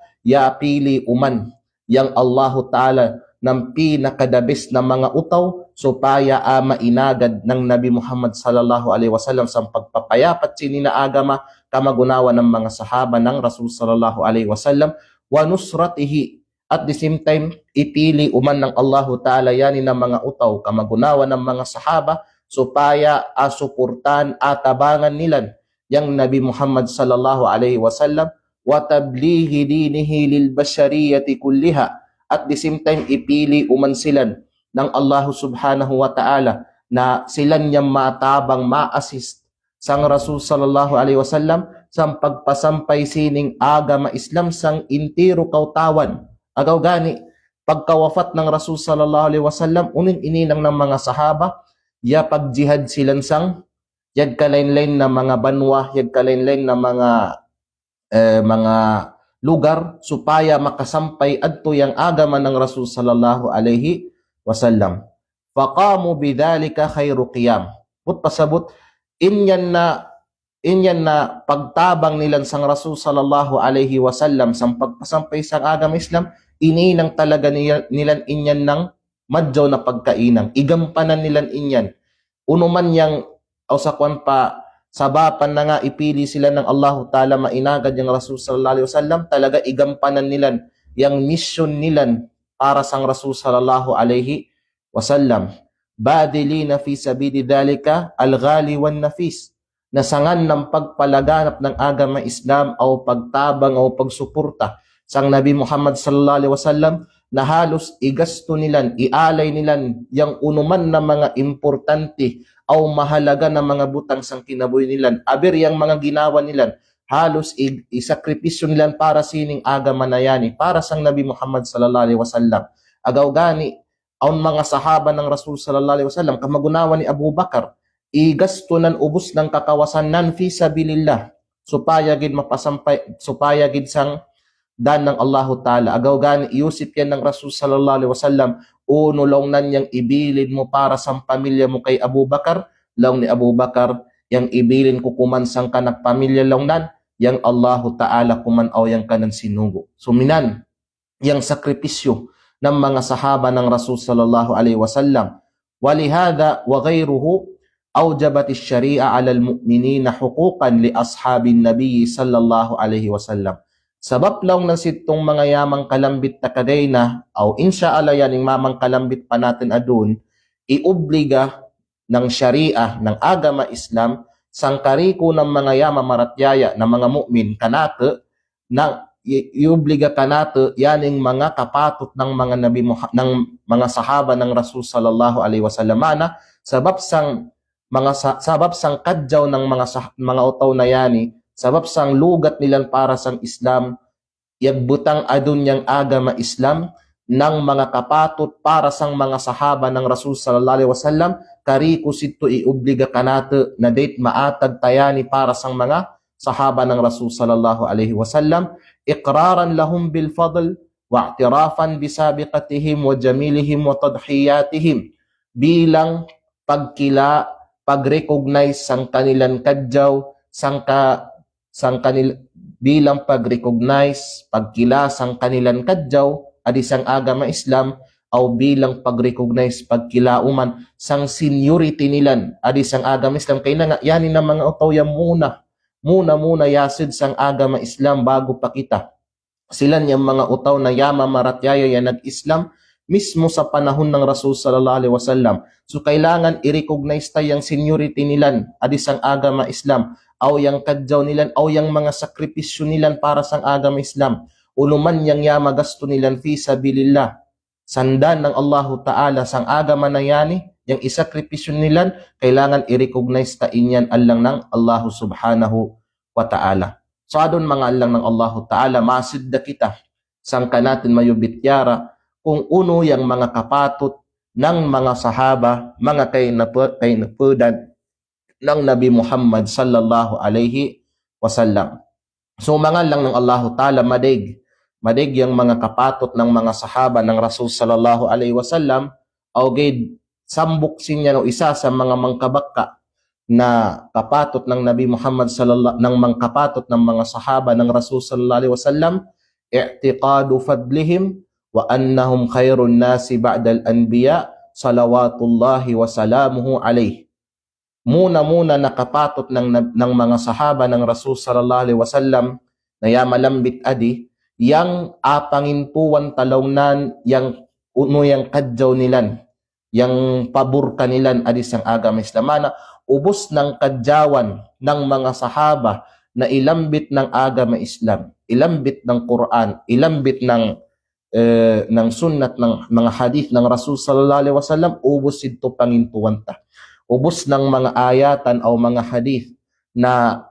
pili uman yang Allah ta'ala ng pinakadabis na mga utaw supaya mainagad ng Nabi Muhammad sallallahu alaihi wasallam sa pagpapayapat sinina agama kamagunawa ng mga sahaba ng Rasul sallallahu alaihi wasallam, wa nusratihi, at the same time ipili uman ng Allah ta'ala yani ng mga utaw kamagunawa ng mga sahaba supaya asuportan atabangan nilan yang Nabi Muhammad sallallahu alaihi wasallam, wa tablihi dinihi lil bashariyati kulliha, at the same time ipili uman silan ng Allah subhanahu wa ta'ala na silan niyang matabang ma-assist sang Rasul sallallahu alaihi wasallam sa pagpasampay sining agama Islam sang intiro kautawan. Agaw gani pagkawafat ng Rasul sallallahu alaihi wasallam, unin ininang ng mga sahaba ya pagjihad silan sang yag kalain-lain na mga banwa, yag kalain-lain na mga lugar supaya makasampay adto yang agama ng Rasul sallallahu alaihi wasallam. Faqamu bidhalika khairu qiyam. Put pasabot inyan na pagtabang nilan sang Rasul sallallahu alaihi wasallam sang pagpasampay sang agama Islam, ininang talaga nilan inyan ng madyaw na pagkainang, igampanan nilan inyan. Unuman yang ausakwan pa sabapan na nga ipili sila ng Allah ta'ala mainagad yung Rasul sallallahu alaihi wasallam, talaga igampanan nilan yung mission nilan para sang Rasul sallallahu alaihi wasallam. Badilina fi sabili dhalika al-ghali wan nafis, nasangan ng pagpalaganap ng agama Islam o pagtabang o pagsuporta sang Nabi Muhammad sallallahu alaihi wasallam, na halos igasto nilan, ialay nilan yung unuman na mga importante o mahalaga na mga butang sang kinabuhi nilan, aber yang mga ginawa nilan, halos isakripisyo nilan para sining agama na yani, para sang Nabi Muhammad sallallahu alaihi wasallam. Agaw gani, ang mga sahaba ng Rasul sallallahu alaihi wasallam, kamagunawa ni Abu Bakar, igasto nan ubos ng kakawasan nan fi sabilillah, supaya gid mapasampay, supaya gid sang dan ng Allah ta'ala. Agaw gani, iusip yan ng Rasul sallallahu alaihi wasallam, uno lang nan yang ibilin mo para sa pamilya mo kay Abu Bakar, lang ni Abu Bakar, yang ibilin ko kumansang kanak pamilya lang nan, yang Allah ta'ala kumanaw yang kanan sinugo. Suminan, yang sakripisyo ng mga sahaba ng Rasul sallallahu alaihi wasallam. Walihada wa ghayruhu awjabat ash-shari'a 'ala al-mu'minina huquqan li ashabin nabiy sallallahu alaihi wasallam. Sabab lang ng sitong mga yamang kalambit na kagay na, o insyaallah yaning mamang kalambit pa natin adun, iubliga ng syariah, ng agama Islam, sang kariko ng mga yamang maratyaya na mga mu'min kanate, na iubliga kanate yaning mga kapatot ng mga nabi ng mga sahaba ng Rasul sallallahu alaihi wasallam, na sabab sang sabab sang kadyaw ng mga utaw na yani, sabab sang lugat nilan para sang Islam, yagbutang adun yang agama Islam ng mga kapatot para sang mga sahaba ng Rasul sallallahu alaihi wasallam, kari kusito iubliga kanata na date maatag tayani para sang mga sahaba ng Rasul sallallahu alaihi wasallam, iqraran lahum bil fadl wa i'tirafan bisabiqatihim wa jamilihim wa tadhiyatihim, bilang pagkila, pag-recognize sang kanilang kadyaw, bilang pag-recognize, pagkila sang kanilang kadyaw, adisang agama Islam, o bilang pag-recognize, pagkilauman sang seniority nilan, adisang agama Islam. Kaya na nga, yanin na mga utaw yan muna yasid sang agama Islam bago pa kita. Sila niyang mga utaw na yama maratyaya yan nag-Islam mismo sa panahon ng Rasul sallallahu alaihi wasallam. So kailangan i-recognize tayong seniority nilan, adisang agama Islam, aw yang kadyaw nilan, aw yang mga sakripisyo nilan para sang agama Islam. Uluman yang yama gasto nilan fi sabilillah, sandan ng Allahu Ta'ala sang agama na yani, yang isakripisyo nilan, kailangan i-recognize ta inyan allang ng Allahu Subhanahu wa Ta'ala. So adon mga allang ng Allahu Ta'ala, masidda kita sang kanatin mayubityara kung uno yang mga kapatot ng mga sahaba, mga kainapudan ng Nabi Muhammad sallallahu alaihi wasallam. So mga lang ng Allahu Ta'ala, madig yung mga kapatot ng mga sahaba ng Rasul sallallahu alaihi wasallam, o gid sambok sinya no isa sa mga mangkabakka na kapatot ng Nabi Muhammad ng mangkapatot ng mga sahaba ng Rasul sallallahu alaihi wasallam, i'tiqadu fadlihim wa annahum khairun nasi ba'dal anbiya salawatullahi wa salamuhu alaihi. Muna nakapatot ng mga sahaba ng Rasul sallallahu alaihi wasallam na yamalambit adi yang apangintuan talawnan yang uno yang kadyaw nilan, yang pabor kanilan adi sang agama Islamana, ubos ng kadyawan ng mga sahaba na ilambit ng agama Islam, ilambit ng Quran, ilambit ng sunnat ng mga hadith ng Rasul sallallahu alaihi wasallam, ubos ito pangintuan ta. Ubos ng mga ayatan o mga hadith na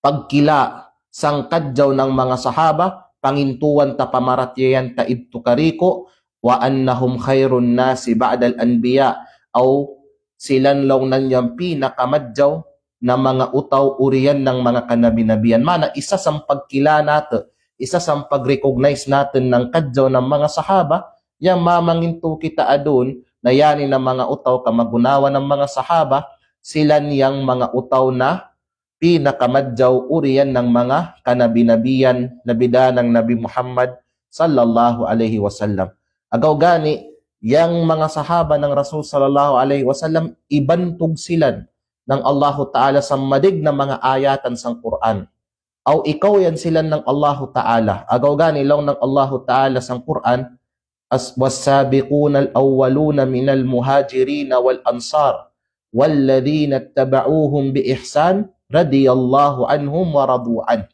pagkila sang kadyaw ng mga sahaba, pangintuan ta pamaratyayan ta idto kariko, wa annahum khairun nasi ba'dal anbiya, o silan law nanyang pinakamadyaw na mga utaw uriyan ng mga kanabi-nabiyan. Mana isa sang pagkila nato, isa sang pag-recognize natin ng kadyaw ng mga sahaba, yang mamanginto kita adun na yani ng mga utaw kamagunawa ng mga sahaba, sila niyang mga utaw na pinakamadyaw uriyan ng mga kanabi-nabiyan na bida ng Nabi Muhammad sallallahu alaihi wasallam. Agaw gani, yang mga sahaba ng Rasul sallallahu alaihi wasallam, ibantog sila ng Allahu Ta'ala sa madig na mga ayatan sang Quran. Aw ikaw yan sila ng Allahu Ta'ala. Agaw gani lang ng Allahu Ta'ala sang Quran, was-sabiquna al-awwaluna minal muhajirin wal ansar walladhina ittaba'uuhum bi ihsan radiyallahu anhum wa radu an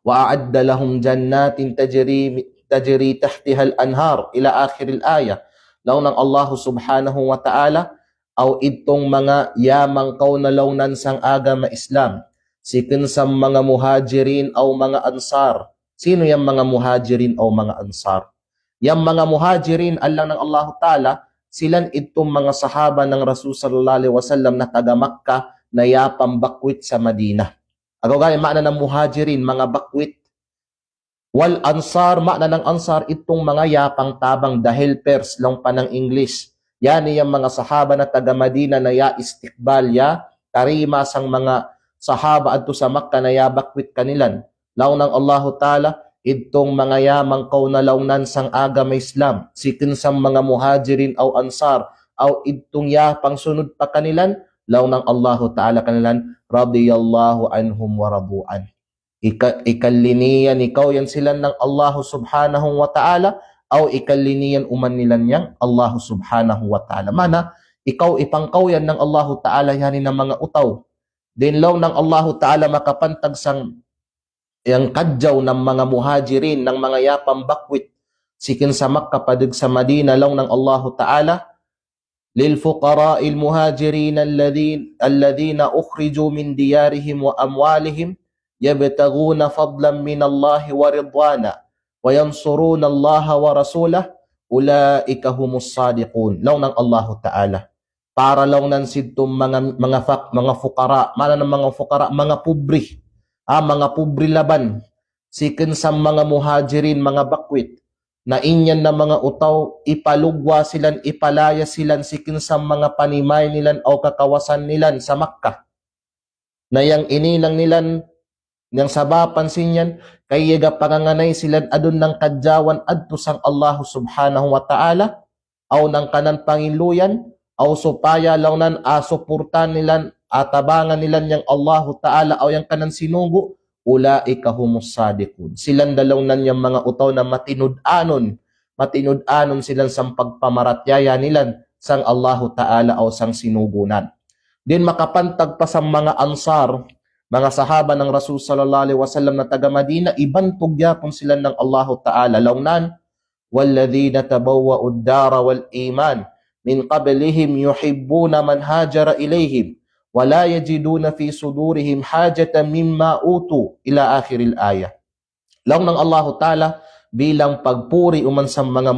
wa a'adda lahum jannatin tajri tahtiha al-anhar ila akhir al-aya. Law ng Allah subhanahu wa ta'ala, aw itong mga yamang kaunalawnan sang agama Islam, sikin sa mga muhajirin o mga ansar. Sino yung mga muhajirin o mga ansar? Yung mga muhajirin, alang ng Allah Ta'ala, silan itong mga sahaba ng Rasul sallallahu alaihi wasallam na taga Makkah na yapang bakwit sa Madina. Agaw gani, makna ng muhajirin, mga bakwit. Wal ansar, makna ng ansar, itong mga yapang tabang, the helpers lang pa ng English. Yan yung mga sahaba na taga Madina na ya istikbal, ya tarima sang mga sahaba adto sa Makkah na ya bakwit kanilan. Law ng Allah Ta'ala, itong mga yamang kaunalawnan sang agama Islam, sikin sang mga muhajirin o ansar, o itong yapang sunod pa kanilan, law ng Allah Ta'ala kanilan, radiyallahu anhum wa radu'an. Ikaliniyan ikaw yan sila ng Allah subhanahu wa ta'ala, o ikaliniyan uman nilan yang Allah subhanahu wa ta'ala. Mana, ikaw ipangkaw yan ng Allah Ta'ala yanin ng mga utaw. Din law ng Allah Ta'ala makapantag sang yang kadyaw ng mga muhajirin, ng mga yapang bakwit, sikin sa Makkah padig sa Madina, law ng Allah Ta'ala, للفقراء المهاجرين الذين أخرجوا من ديارهم وأموالهم يبتغون فضلا من الله ورضوانا وينصرون الله ورسوله أولئك هم الصادقون. Law ng Allah Ta'ala. Para law nan sidtong mga fukara, mana ng mga fukara, mga pubri, mga pubri laban, sikin sa mga muhajirin, mga bakwit, na inyan na mga utaw, ipalugwa silan, ipalaya silan, sikin sa mga panimay nilan o kakawasan nilan sa Makkah. Na yang inilang nilan, yang sabapan sinyan, kay yaga panganganay silan adun ng kadyawan adto sang Allah subhanahu wa ta'ala, aw ng kanan pangiluyan, aw supaya launan asuportan nilan, atabangan nilan yang Allah ta'ala, aw yang kanan sinugo, ulaika humus sadiqun. Silang dalaw nan yung mga utaw na matinud-anon silang sang pagpamaratyaya nilan sang Allahu Ta'ala o sang sinugunan. Din makapantag pa sa mga ansar, mga sahaba ng Rasul sallallahu alaihi wasallam na taga Madina, ibantog yapon sila ng Allahu Ta'ala launan, walladhina tabawwa'u ad-dara wal iman min qablihim yuhibbuna man hajara ilayhim wala yajiduna fi sudurihim hajatan mimma utu ila akhiril ayah. Law ng Allah Ta'ala bilang pagpuri uman sa mga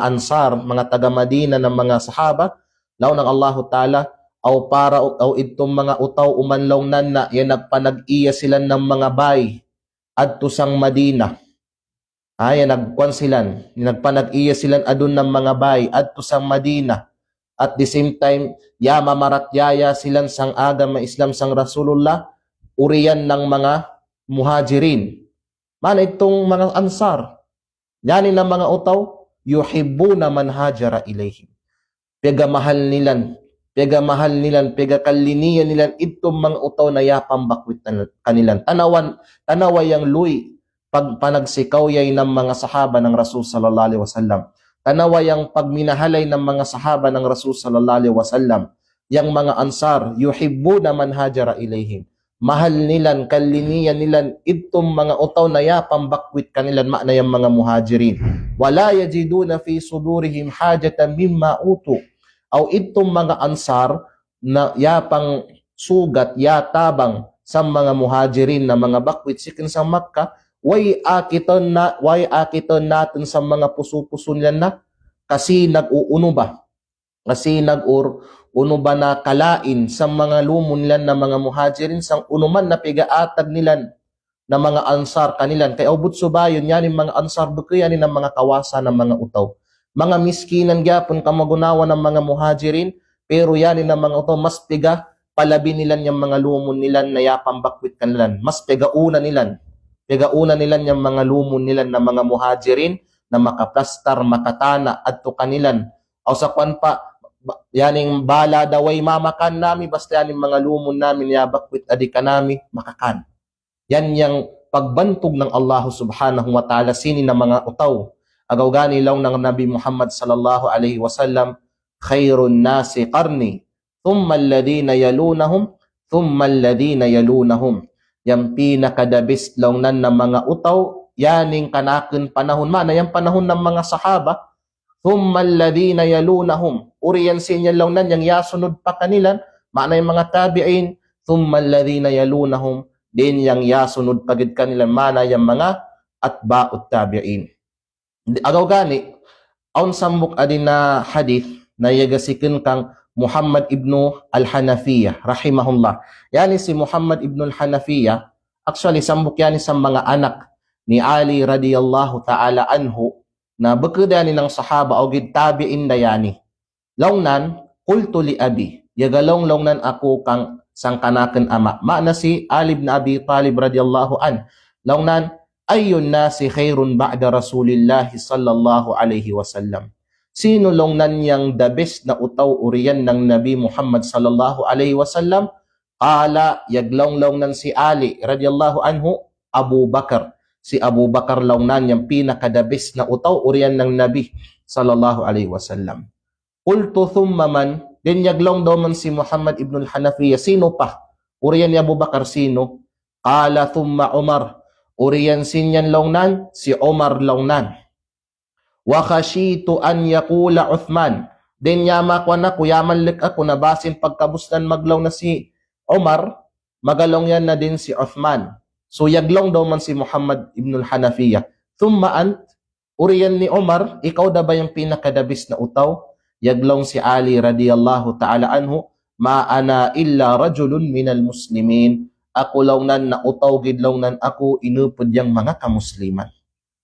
ansar, mga taga Madina ng mga sahaba, law ng Allah Ta'ala aw itong mga utaw uman law nan na yan nagpanag-iya sila ng mga bay adto sang Madina. Yan nagkuan silan, nagpanag-iya silan adun ng mga bay adto sang Madina. At the same time, mamaratyaya silang sang agama Islam sang Rasulullah, uriyan ng mga muhajirin. Man itong mga ansar, yanin ng mga utaw, yuhibbuna man hajara ilayhim. Pega mahal nilan, pega kalinian nilan, itong mga utaw na yapang bakwit kanilan. Tanaway ang luy, pagpanagsikaw yay ng mga sahaba ng Rasul sallallahu alaihi wasallam. Tanaway ang pagminahalay ng mga sahaba ng Rasul sallallahu alaihi wasallam, yang mga ansar, yuhibbuna man hajara ilayhim. Mahal nilan, kalinian nilan, itong mga utaw na yapang bakwit kanilan, makna yung mga muhajirin. Wala yajiduna fi sudurihim hajatan mimma utu. Aw itong mga ansar na yapang sugat, yatabang sa mga muhajirin na mga bakwit sikin sa Makkah, way akiton natin sa mga puso-puso niyan na kasi nag-uuno ba? Kasi nag-uno ba na kalain sa mga lumon nilan na mga muhajirin sang unuman na pigaatag nilan na mga ansar kanilan. Kaya ubot subayon yan yung mga ansar bukiyan ng mga kawasan ng mga utaw. Mga miskinan gyapon kamagunawa ng mga muhajirin, pero yan ng mga utaw mas piga palabi nilan yung mga lumon nilan na yapang bakwit kanilan. Mas pigauna nilan yung mga lumon nilan na mga muhajirin na makaplastar, makatana adto kanilan. O sa kwan pa, yaning bala daway mamakan nami, basta yaning mga lumon namin yabakwit adika nami makakan. Yan yung pagbantog ng Allah subhanahu wa ta'ala sini na mga utaw. Agaw gani law ng Nabi Muhammad sallallahu alaihi wasallam, khairun nasi qarni, thumma alladhina yalunahum, thumma alladhina yalunahum. Yang pinakadabis lang nan ng mga utaw, yaning kanakin panahon, mana yung panahon ng mga sahaba, thumma alladhina yalunahum, uriyan sinya lang nan, yung yasunod pa kanilan, mana yung mga tabi'in, thumma alladhina yalunahum, din yung yasunod pagid kanilan, mana yung mga atba'ut tabi'in. Agaw gani, aun samok adin na hadith, na yagasikin kang Muhammad ibn al-Hanafiyah, rahimahullah. Yani si Muhammad ibn al-Hanafiyah, actually sambok yani sa mga anak ni Ali radiyallahu ta'ala anhu, na bukidani ng sahaba o gid tabi'in dayani. Lawnan, qultu li abi, yagalong lawnan ako kang sang kanaken ama. Maana si Ali ibn Abi Talib radiyallahu an. Lawnan, ayun nasi khairun ba'da Rasulillahi sallallahu alaihi wasallam. Sino long nan yang the best na utaw uriyan ng Nabi Muhammad sallallahu alaihi wasallam? Qala, yaglong nan si Ali radiyallahu anhu, Abu Bakar. Si Abu Bakar long nan yang pinaka-the best na utaw uriyan ng Nabi sallallahu alaihi wasallam. Qultu thumma man, din yaglong daw man si Muhammad ibn al-Hanafiyya, sino pa? Uriyan ni Abu Bakar sino? Qala thumma Umar. Uriyan sinyan long nan, si Umar long nan. Wa khashitu an yaqula Uthman. Then yama ko na, kuyaman lik ako, nabasin pagkabustan maglaw na si Omar, magalong yan na din si Uthman. So yaglong daw man si Muhammad ibn al-Hanafiya. Thumma ant, uriyan ni Omar, ikaw da ba yung pinakadabis na utaw? Yaglong si Ali radiyallahu ta'ala anhu, ma ana illa rajulun minal muslimin. Ako lang nan na utaw gidlaw nan ako inupod yang mga kamusliman.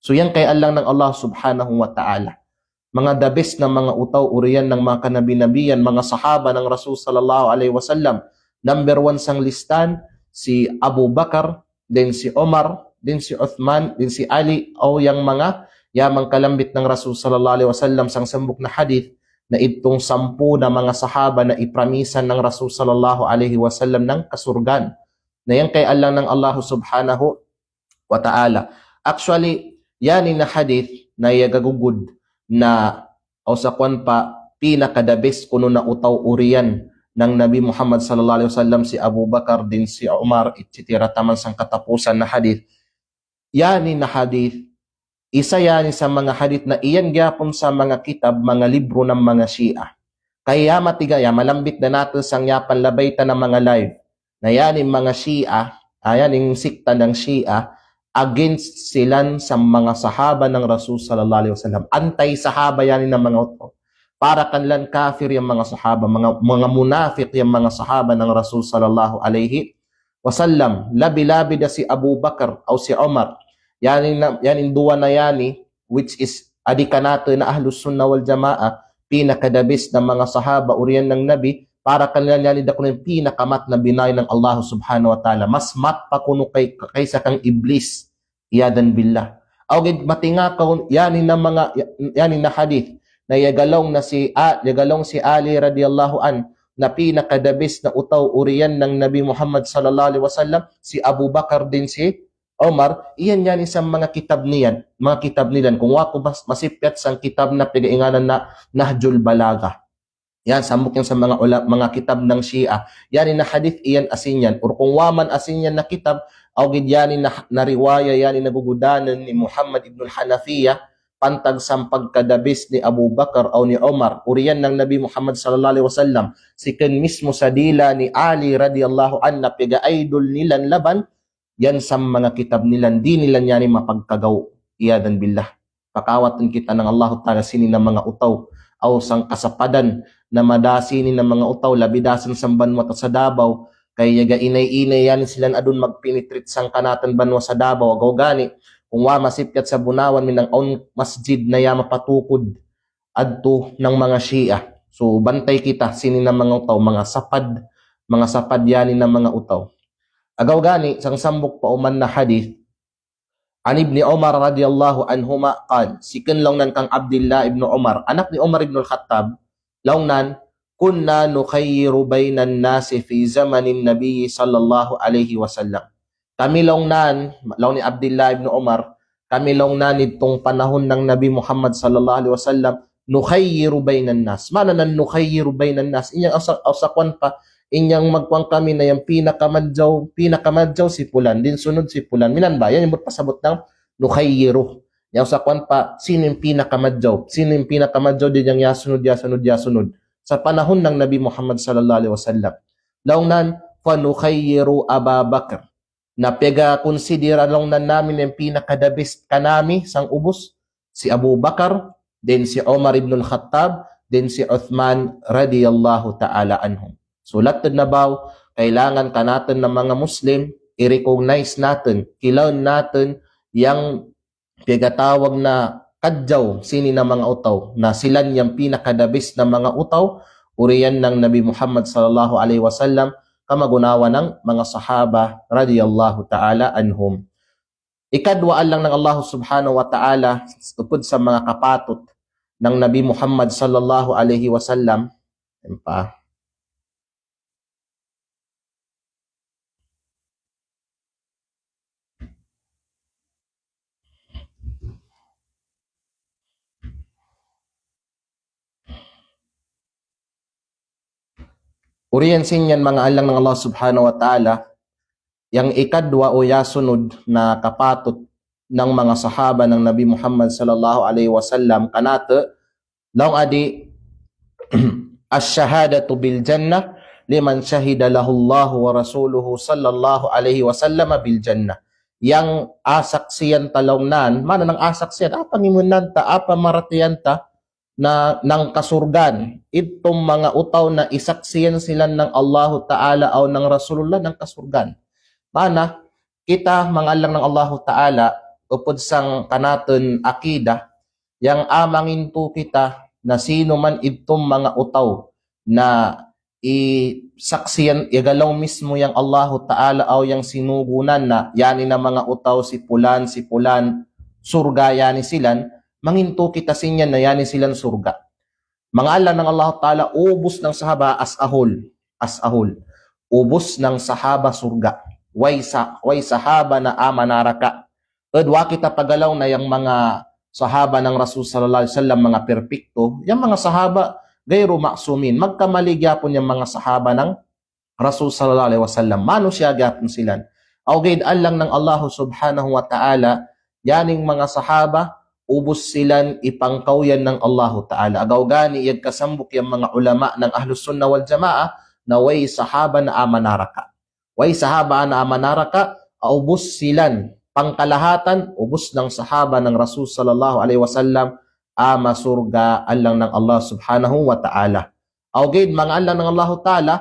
So yan kay Allah ng Allah subhanahu wa ta'ala. Mga the best na mga utaw uriyan ng mga kanabi-nabiyan, mga sahaba ng Rasul sallallahu alaihi wasallam. Number 1 sang listan si Abu Bakar, then si Omar, then si Uthman, then si Ali, o yang mga yamang kalambit ng Rasul sallallahu alaihi wasallam sang sambuk na hadith na itong 10 na mga sahaba na ipramisan ng Rasul sallallahu alaihi wasallam ng kasurgan. Na yan kay Allah ng Allah subhanahu wa ta'ala. Actually, yan na hadith na yagagugud na o sa kwan pa pinakadabis kuno na utaw uriyan ng Nabi Muhammad sallallahu alaihi wasallam si Abu Bakar din si Umar etc. taman sang katapusan na hadith. Yani na hadith, isa yan sa mga hadith na iyan gyapon sa mga kitab, mga libro ng mga Shia. Kaya matigaya, malambit na natin sang yapan labayta ng mga live na yan yung mga Shia, ayan yung sikta ng Shia, against silan sa mga sahaba ng Rasul sallallahu alaihi wasallam. Anti-sahaba yan ng mga uto. Para kanlan kafir yung mga sahaba, mga munafik yung mga sahaba ng Rasul sallallahu alaihi wasallam. Labi-labi da si Abu Bakar o si Umar. Yan yung duwa na yani, which is adikanato na ahlus sunnah wal jamaa, pinakadabis ng mga sahaba, uriyan ng Nabi, para kanila yan ko ng pinakamat na binay ng Allah subhanahu wa ta'ala. Mas mat pa kuno kaysa kang iblis. Iyadan billah. Awgid matinga ka yanin na hadith na yagalong si Ali radiyallahu an na pinakadabis na utaw uriyan ng Nabi Muhammad sallallahu alaihi wasallam, si Abu Bakar din si Omar. Iyan yan isang mga kitab niyan, kung wako masipyat sang kitab na pigainganan na Nahjul Balaga. Yan, sambok yan sa mga kitab ng Shia. Yan na hadith, iyan asin yan. Or kung waman asin yan na kitab, awgid yan na riwaya, yan nagugudanan ni Muhammad ibn al-Hanafiya, pantag sa pagkadabis ni Abu Bakar o ni Omar, uriyan ng Nabi Muhammad sallallahu alaihi wasallam, sikan mismo sa dila ni Ali radiyallahu an, na piga-idol nilan laban, yan sa mga kitab nilan, di nilan yan mapagkagaw. Iyadan billah. Pakawatan kita ng Allah Ta'ala sini ng mga utaw, o sang kasapadan, na madasinin ng mga utaw, labidasan sa banwa sa Davao, kay yaga inay-inay yan silang adun magpinitrit sang kanatan banwa sa Davao, agaw gani, kung wa masipyat sa bunawan minang own masjid na yama patukod adto ng mga Shia. So bantay kita sinin ng mga utaw, mga sapad yanin ng mga utaw. Agaw gani, sang sambok pa uman na hadith, an ibni Umar radiyallahu anhuma qal, sikin lang nan kang Abdullah ibn Umar, anak ni Umar ibn al-Khattab, launan kunna nukhayyiru bainan nasi fi zamanin nabiy sallallahu alaihi wasallam. Kami launan ni Abdullah ibn Umar, kami launan itong panahon ng Nabi Muhammad sallallahu alaihi wasallam, nukhayyiru bainan nas. Mana nan nukhayyiru bainan nas? Inyang ausakwan pa, inyang magkuang kami na yung pinakamadjaw si Pulan, din sunod si Pulan. Minan ba? Yan yung pasabot ng nukhayyiru. Yang sa kwan pa, sino yung pinakamadjaw? Sino yung pinakamadjaw din yung yasunod. Sa panahon ng Nabi Muhammad sallallahu alaihi wasallam. Launan, fanukhayyiru Aba Bakr. Na pega-considera launan namin yung pinakadabis kanami sang ubos. Si Abu Bakar, then si Umar ibn al-Khattab, then si Uthman radiyallahu ta'ala anhum. So latod na baw, kailangan natin ng mga Muslim, i-recognize natin, kilaon natin yung pigatawag na kadjaw sini na mga utaw, na sila niyang pinakadabis na mga utaw, uriyan ng Nabi Muhammad sallallahu alaihi wasallam, kamagunawa ng mga sahaba radiyallahu ta'ala anhum. Ikadwaan lang ng Allah subhanahu wa ta'ala tupod sa mga kapatot ng Nabi Muhammad sallallahu alaihi wasallam. Uriyan sinyan mga alang ng Allah subhanahu wa ta'ala, yang ikadwa o yasunod na kapatot ng mga sahaba ng Nabi Muhammad sallallahu alaihi wasallam kanate, laong adi ash-shahadatu bil jannah liman syahida lahu Allah wa rasuluhu sallallahu alaihi wasallam bil jannah. Yang asaksiyan talongnan, mana ng asaksiyan, apa ngimunanta, apa maratiyanta, na ng kasurgan. Itong mga utaw na isaksiyan sila ng Allah Ta'ala o ng Rasulullah ng kasurgan. Mana, kita mangalang ng Allah Ta'ala, upod sang kanaton akida, yang amangin po kita na sino man itong mga utaw na isaksiyan, igalaw mismo yang Allah Ta'ala o yang sinugunan na yani na mga utaw si pulan, surga yani silan, manginto kita sinyan na yani silan surga. Mga alam ng Allah Ta'ala, ubos ng sahaba as ahol. Ubos ng sahaba surga. Way sahaba na amanaraka. Edwa kita pagalaw na yung mga sahaba ng Rasul sallallahu alaihi wasallam, mga perpekto, yung mga sahaba gayro maksumin, magkamali gyapon yung mga sahaba ng Rasul sallallahu alaihi wasallam. Mano siya gyapon silan. Awgid alang ng Allah subhanahu wa ta'ala, yaning mga sahaba, ubos silan ipangkawyan ng Allah Ta'ala. Agaw gani, iyag kasambok yung mga ulama ng Ahlus Sunnah wal Jamaah na way sahaba na amanaraka. Way sahaba na amanaraka, ubos silan. Pangkalahatan, ubos ng sahaba ng Rasul sallallahu alaihi wasallam, ama surga alang ng Allah subhanahu wa ta'ala. Awgid, mga alang ng Allah Ta'ala,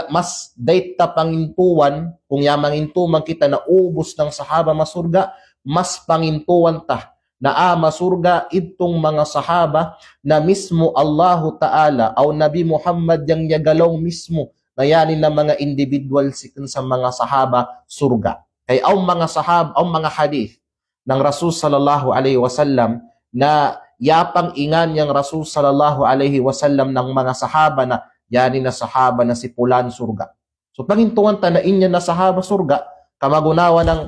mas dayta pangintuan, kung yamangintuman kita na ubos ng sahaba masurga, mas pangintuan ta na masurga itong mga sahaba na mismo Allah Ta'ala o Nabi Muhammad yang yagalaw mismo na yanin na mga individual sa mga sahaba surga. Kaya ang mga sahaba, ang mga hadith ng Rasul sallallahu alaihi wasallam na yapang ingan yang Rasul sallallahu alaihi wasallam ng mga sahaba na yanin na sahaba na si pulan surga. So pangintuan ta na inya na sahaba surga, kamagunawa ng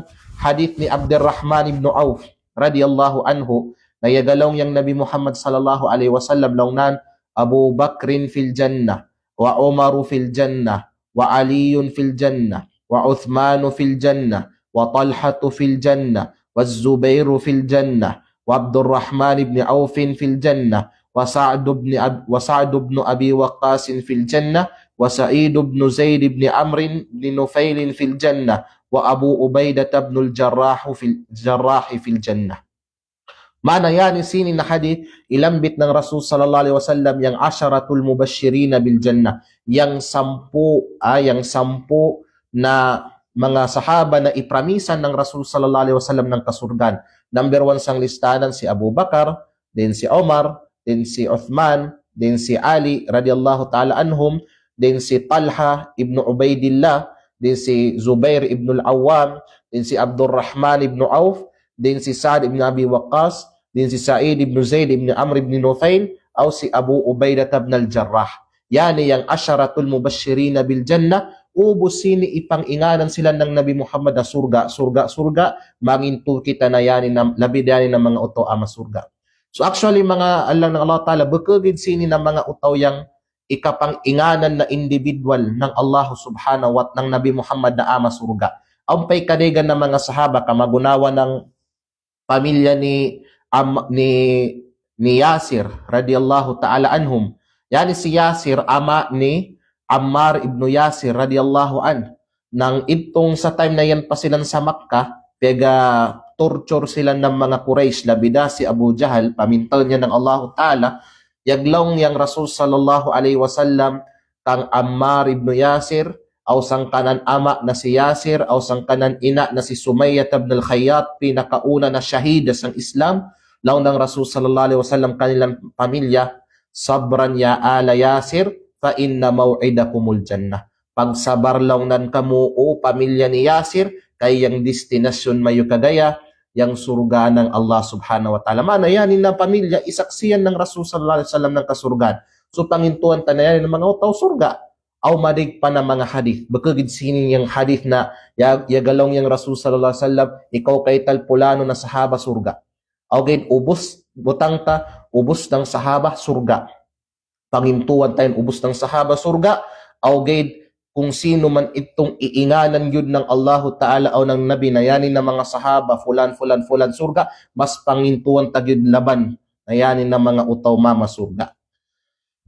hadith ni Abdurrahman ibn Auf radiyallahu anhu na yagalong yang Nabi Muhammad sallallahu alaihi wasallam launan Abu Bakrin fil jannah wa Umaru fil jannah wa Aliyun fil jannah wa Uthmanu fil jannah wa Talhatu fil jannah wa Zubairu fil jannah wa Abdurrahman ibn Auf fil jannah wa Sa'd ibn Abi Waqqas fil jannah wa Sa'id ibn Zaid ibn Amr ibn Nufail fil jannah wa Abu Ubaidah ibn al-Jarrah fil jannah. Mana yani sini na hadith ilambit ng Rasul sallallahu alaihi wasallam yang asharatul mubashirin bil jannah, yang sampu na mga sahaba na ipramisan ng Rasul sallallahu alaihi wasallam ng kasurgan. Number 1 sang listanan si Abu Bakar, din si Omar, din si Uthman, din si Ali radhiyallahu ta'ala anhum, din si Talha ibn Ubaidillah, din si Zubair ibn al-Awwam, din si Abdurrahman ibn Auf, din si Sa'd ibn Abi Waqqas, din si Sa'id ibn Zaid ibn Amr ibn Nufail, o si Abu Ubaidah ibn al-Jarrah. Yani yang asharatul mubashirin bil jannah, ubos sini ipanginganan sila ng Nabi Muhammad na surga, mangintu kita na yani na labidani ng mga utaw ama surga. So actually mga alang ng Allah Ta'ala, bukagid sini ng mga utaw yang ikapang-inganan na individual ng Allah subhanahu wa ng Nabi Muhammad na ama surga. Ang pay kadigan ng mga sahaba, kamagunawa ng pamilya ni Yasir radiyallahu ta'ala anhum. Yani si Yasir, ama ni Ammar ibn Yasir radiyallahu an. Nang itong sa time na yan pa silang sa Makkah, pega torture sila ng mga Quraysh, labida si Abu Jahal, pamintal niya ng Allah Ta'ala, yaglong yang Rasul sallallahu alaihi wasallam kang Ammar ibn Yasir, aw sang kanan ama na si Yasir, aw sang kanan ina na si Sumayyah ibn al-Khayyat, pinakauna na syahida sang Islam, law ng Rasul sallallahu alaihi wasallam kanilang pamilya, sabran ya ala Yasir, fa inna maw'idakumul jannah. Pagsabar lang nan kamo o pamilya ni Yasir, kay yang destinasyon mayo kadaya, yang surga ng Allah subhanahu wa ta'ala. Mana yan na pamilya, isaksiyan ng Rasul sallallahu alaihi wasallam ng kasurgan. So pangintuan tanayan ng mga utaw surga. Aw madig pa ng mga hadith. Bakagid sinin yung hadith na yagalong yung Rasul sallallahu alaihi wasallam, ikaw kay talpulano na sahaba surga. Aw gid ubos, butang ta, ubos ng sahaba surga. Pangintuan tayo, ubos ng sahaba surga. Aw gid kung sino man itong iinganan yun ng Allah Ta'ala o ng Nabi na yanin ng mga sahaba, fulan surga, mas pangintuan tagyud laban na yanin ng mga utaw mama surga.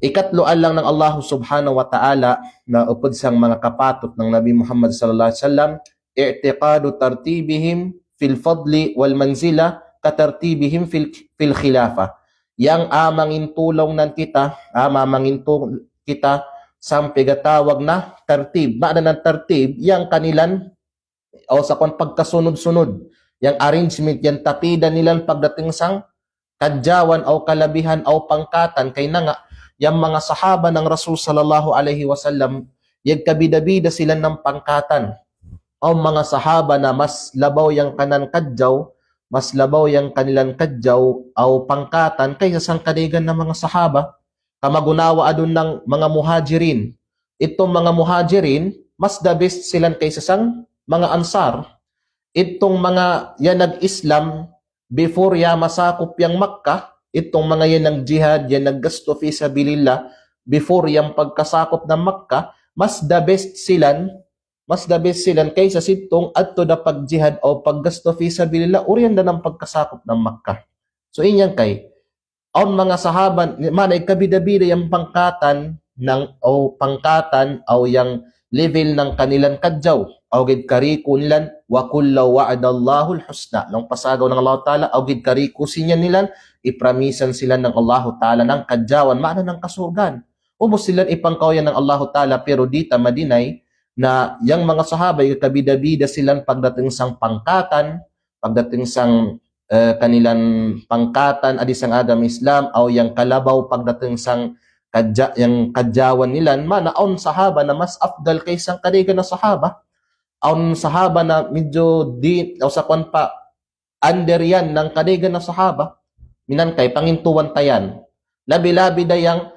Ikatloan lang ng Allah subhanahu wa ta'ala na upod sang mga kapatot ng Nabi Muhammad sallallahu alaihi wasallam, i'tiqadu tartibihim fil fadli wal manzila katartibihim fil khilafa. Yang amangin tulong nan kita, mamangin kita sa pigatawag na tartib. Maana ng tartib, yang kanilan o sa kon pagkasunod-sunod, yang arrangement, yang tapidan nilang pagdating sang kadyawan o kalabihan o pangkatan kay na nga yang mga sahaba ng Rasul sallallahu alaihi wasallam yag kabida-bida sila ng pangkatan o mga sahaba na mas labaw yang kanan kadyaw, mas labaw yang kanilang kadyaw o pangkatan kaysa sang kadigan ng mga sahaba. Kamagunawa adun ng mga muhajirin. Itong mga muhajirin mas the best silang kaysa sang mga ansar. Itong mga yan nag-Islam before ya masakop yang Makkah, itong mga yan ng jihad, yan naggasto fi sabilillah, before yang pagkasakop ng Makkah, mas the best silan kaysa sitong adto da pag-jihad o paggasto fi sabilillah, uriyan da ng pagkasakop ng Makkah. So inyan kay, ang mga sahaba, man ay kabida-bida yung pangkatan o yung level ng kanilang kadyaw. Awgid kariku nilan wa kullu wa'adallahu al-husna. Nang pasagaw ng Allah Ta'ala, awgid kariku sinyan nilan, ipramisan sila ng Allah Ta'ala ng kadyawan, maana ng kasurgan. Ubos sila ipangkawayan ng Allah Ta'ala, pero dita madinay na yung mga sahaba, yung kabida-bida silang pagdating sang pangkatan, pagdating sang kanilang pangkatan, adisang agam Islam, o yung kalabaw pagdating sang yung kadyawan nilan, manaon sahaba na mas afdal kaysang kadigan na sahaba. Ang sahaba na medyo di o sa kwan pa under yan ng kadigan ng sahaba, minan kay pangintuwan tayan. Labi-labi da yang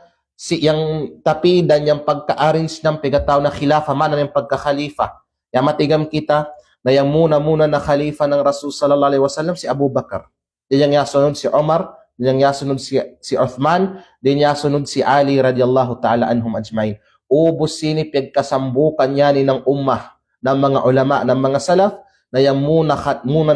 tapidan yang pagka-arrange ng pigataw na khilafa, mana ng pagka-khalifa. Yang matigam kita na yang muna na khalifa ng Rasul sallallahu alaihi wasallam si Abu Bakar. Yan yang yasunod si Umar, yan yang yasunod si Uthman, din yasunod si Ali radiyallahu ta'ala anhum ajmain. Ubos sini pagkasambukan yani ng ummah ng mga ulama, ng mga salaf, na yung muna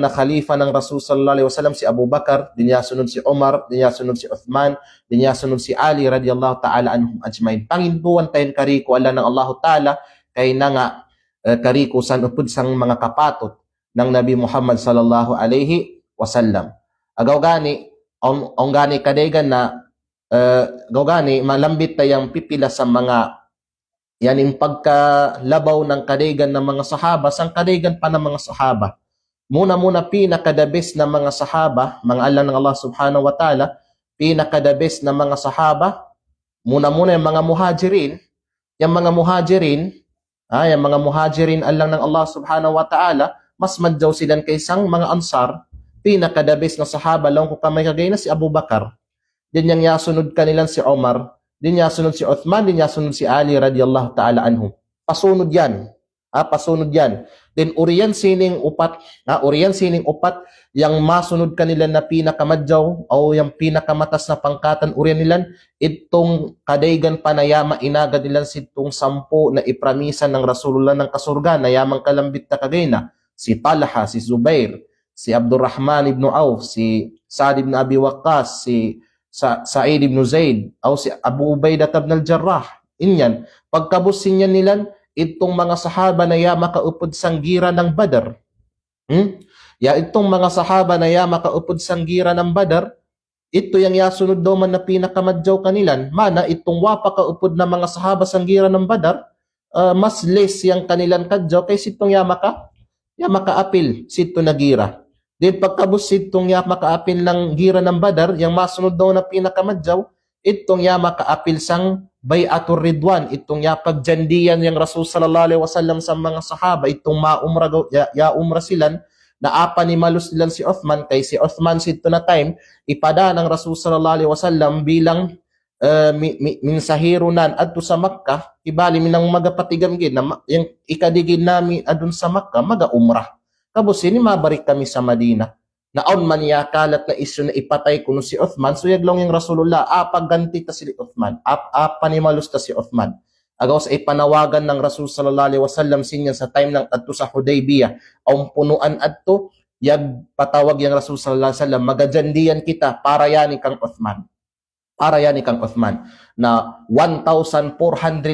na khalifa ng Rasul sallallahu alaihi wasallam si Abu Bakar, din yasunod si Umar, din yasunod si Uthman, din yasunod si Ali radiyallahu ta'ala anhum ajmain. Pangintuan tayo kariko ala ng Allah Ta'ala, kay na nga kariko san upod sang mga kapatot ng Nabi Muhammad sallallahu alaihi wasallam. Agaw gani, ang gani kadegan na, agaw gani, malambit tayang pipila sa mga yan yung pagkalabaw ng kadigan ng mga sahaba, sang kadigan pa ng mga sahaba. Muna pinakadabis ng mga sahaba, mga Allah ng Allah subhanahu wa ta'ala, pinakadabis ng mga sahaba, muna yung mga muhajirin, yung mga muhajirin Allah ng Allah subhanahu wa ta'ala, mas madyaw silang kaysang mga ansar, pinakadabis ng sahaba, lang kung kamay kagay na si Abu Bakar, din yung yasunod kanilang si Omar, din niya sunod si Uthman, din niya sunod si Ali radiyallahu ta'ala anhu. Pasunod yan. Pasunod yan. Then uriyan sining upat, yang masunod kanila na pinakamadyaw o yung pinakamatas na pangkatan uriyan nilan, itong kadaygan panayama inagad nilan sitong 10 na ipramisan ng Rasulullah ng kasurgan na yamang kalambit na kagayna. Si Talha, si Zubair, si Abdurrahman ibn Auf, si Sa'd ibn Abi Waqqas, si Sa'id ibn Zaid o si Abu Ubaidah ibn al-Jarrah. Inyan, pagkabusin yan nilan, itong mga sahaba na ya makaupod sang gira ng Badr. Ya itong mga sahaba na ya makaupod sang gira ng Badr, ito yung yasunod daw man na pinakamadyaw kanilan, mana itong wapa kaupod na mga sahaba sang gira ng Badr, mas less yung kanilang kadyaw kaysa itong ya makaapil sito na gira. Then pagkabusid itong ya makaapil ng gira ng Badar, yung masunod daw na pinakamadyaw, itong ya makaapil sang Bayatur Ridwan, itong ya pagjandiyan yung Rasul sallallahu alaihi wasallam sa mga sahaba, itong maumra umra silan, na apa ni malus silan si Uthman, kay si Uthman sito na time, ipada ng Rasul sallallahu alaihi wasallam bilang minsahiro nan adto sa Makkah, ibali minang magapatigam gid na yung ikadigid nami adun sa Makkah, maga-umrah. Kabos ini mabarik kami sa Madina. Naon man ya kalat na isyu na ipatay kuno si Uthman, so yaglong yung Rasulullah, pagganti ta si Uthman, panimalus ta si Uthman. Agaw sa ipanawagan ng Rasul sallallahu alaihi wasallam sinyan sa time ng adto sa Hudaybiyah, ang punuan adto, yag patawag yung Rasul sallallahu alaihi wasallam, magajandiyan kita para yani kang Uthman. Para yan kang Uthman na 1,400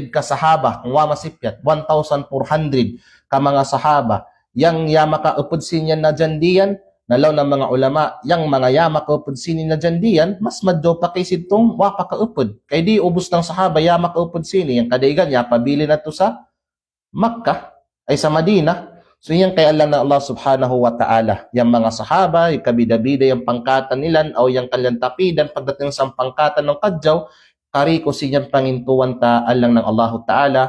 ka sahaba, kung wa masipyat, 1,400 ka mga sahaba, yang yama ka upudsin yan na dyan diyan, nalaw ng mga ulama, yang mga yama ka upudsin na dyan diyan, mas madyo pa kay sitong wa pa ka upod. Kay di ubos ng sahaba, yama ka upudsin, yang kadaigan, ya pabili na to sa Makkah, ay sa Madina. So yan kay Allah na Allah subhanahu wa ta'ala. Yung mga sahaba, yung kabida-bida, yung pangkatan nilan, o yung kanilang tapidan, pagdating sa pangkatan ng kadyaw, kariko sinyang pangintuan ta alang ng Allah ta'ala,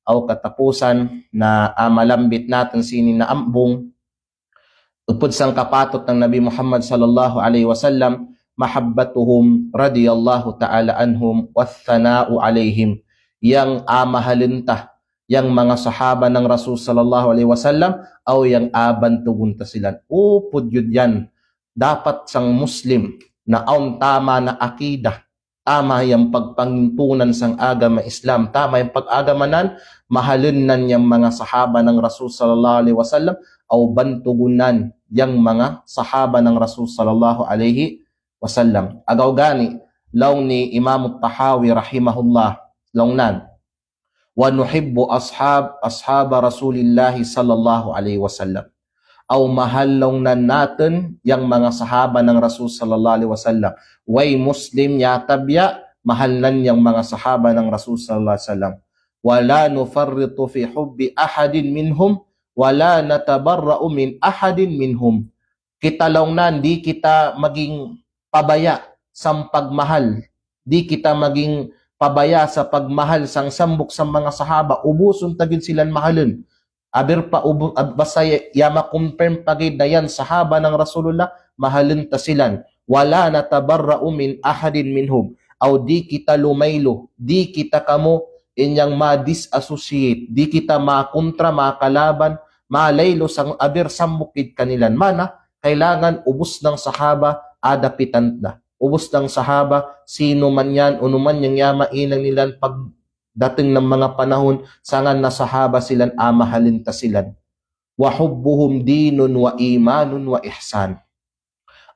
o katapusan na malambit natin sinin na ambong, upod sang kapatot ng Nabi Muhammad sallallahu alaihi wasallam, mahabbatuhum radiyallahu ta'ala anhum, wathana'u alaihim, yang amahalintah, yang mga sahaba ng Rasul sallallahu alaihi wasallam o yang abantugun ta sila. Upod yun yan. Dapat sang Muslim na aun tama na akida, tama yung pagpangintunan sang agama Islam, tama yung pag-agamanan, mahalin nan yung mga sahaba ng Rasul sallallahu alaihi wasallam o bantugunan yung mga sahaba ng Rasul sallallahu alaihi wasallam. Agaw gani, law ni Imam Tahawi rahimahullah, lawnan, wa nuhibbu ashab Rasulillahi sallallahu alaihi wasallam. Aw mahallong na natin yang mga sahaba ng Rasul sallallahu alaihi wasallam. Way Muslim yatabya mahallan yang mga sahaba ng Rasul sallallahu alaihi wasallam. Wala nufarritu fi hubbi ahadin minhum wala natabarra'u min ahadin minhum. Kita lawnan di kita maging pabaya sa pagmahal. Di kita maging pabaya sa pagmahal sang sambok sa mga sahaba, ubuson tagid silang mahalin. Aber pa basta yama confirm pagid na yan sahaba ng Rasulullah, mahalin ta silan. Wala natabarra'u min ahadin minhum. Aw di kita lumaylo, di kita kamo inyang ma-disassociate, di kita makontra, makalaban, malaylo sang aber sambukid kanilan. Mana, kailangan ubos ng sahaba, adapitan na. Ubos ng sahaba, sino man yan, unuman yung yamainang nilan pagdating ng mga panahon, sangan na sahaba silan, amahalin ta silan. Wa hubbuhum dinun wa imanun wa ihsan.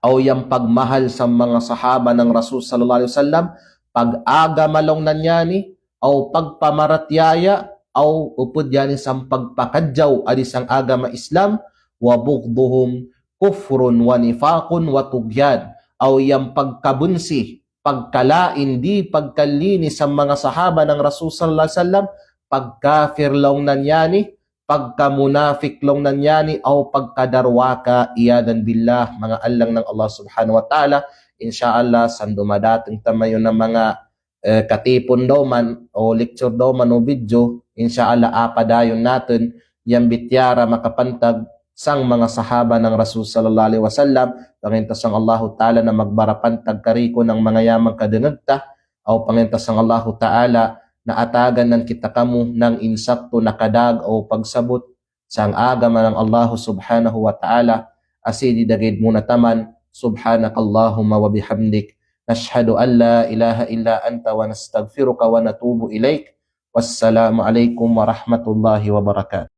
Aw yung pagmahal sa mga sahaba ng Rasul sallallahu alaihi wasallam, pag-aga malong nanyani, aw pagpamaratyaya, aw upod yani sa pagpakadyaw, adisang agama Islam, wa bugduhum kufrun wa nifaqun wa tugyan. Aw yung pagkabunsi, pagkalain, di pagkalinis sa mga sahaba ng Rasul sallallahu alaihi wasallam, pagkafir long nanyani, pagkamunafik long nanyani, aw pagkadarwaka, iyadan billah, mga alang ng Allah subhanahu wa ta'ala. Insyaallah, san dumadating tamayo ng mga katipon daw man, o lecture daw man, o video, insyaallah, apadayon natin, yung bityara makapantag, sang mga sahaba ng Rasul sallallahu alaihi wasallam, pangintasang Allahu Ta'ala na magbarapan tagkariko ng mga yamang kadengagta, o pangintasang Allahu Ta'ala na atagan ng kita kamo ng insakto na kadag o pagsabot sang agama ng Allahu subhanahu wa ta'ala. Asidi dagid muna taman, subhanakallahumma wa bihamdik, nashhadu an la ilaha illa anta wa nastaghfiruka wa natubu ilaik. Wassalamu alaikum wa rahmatullahi wa barakatuh.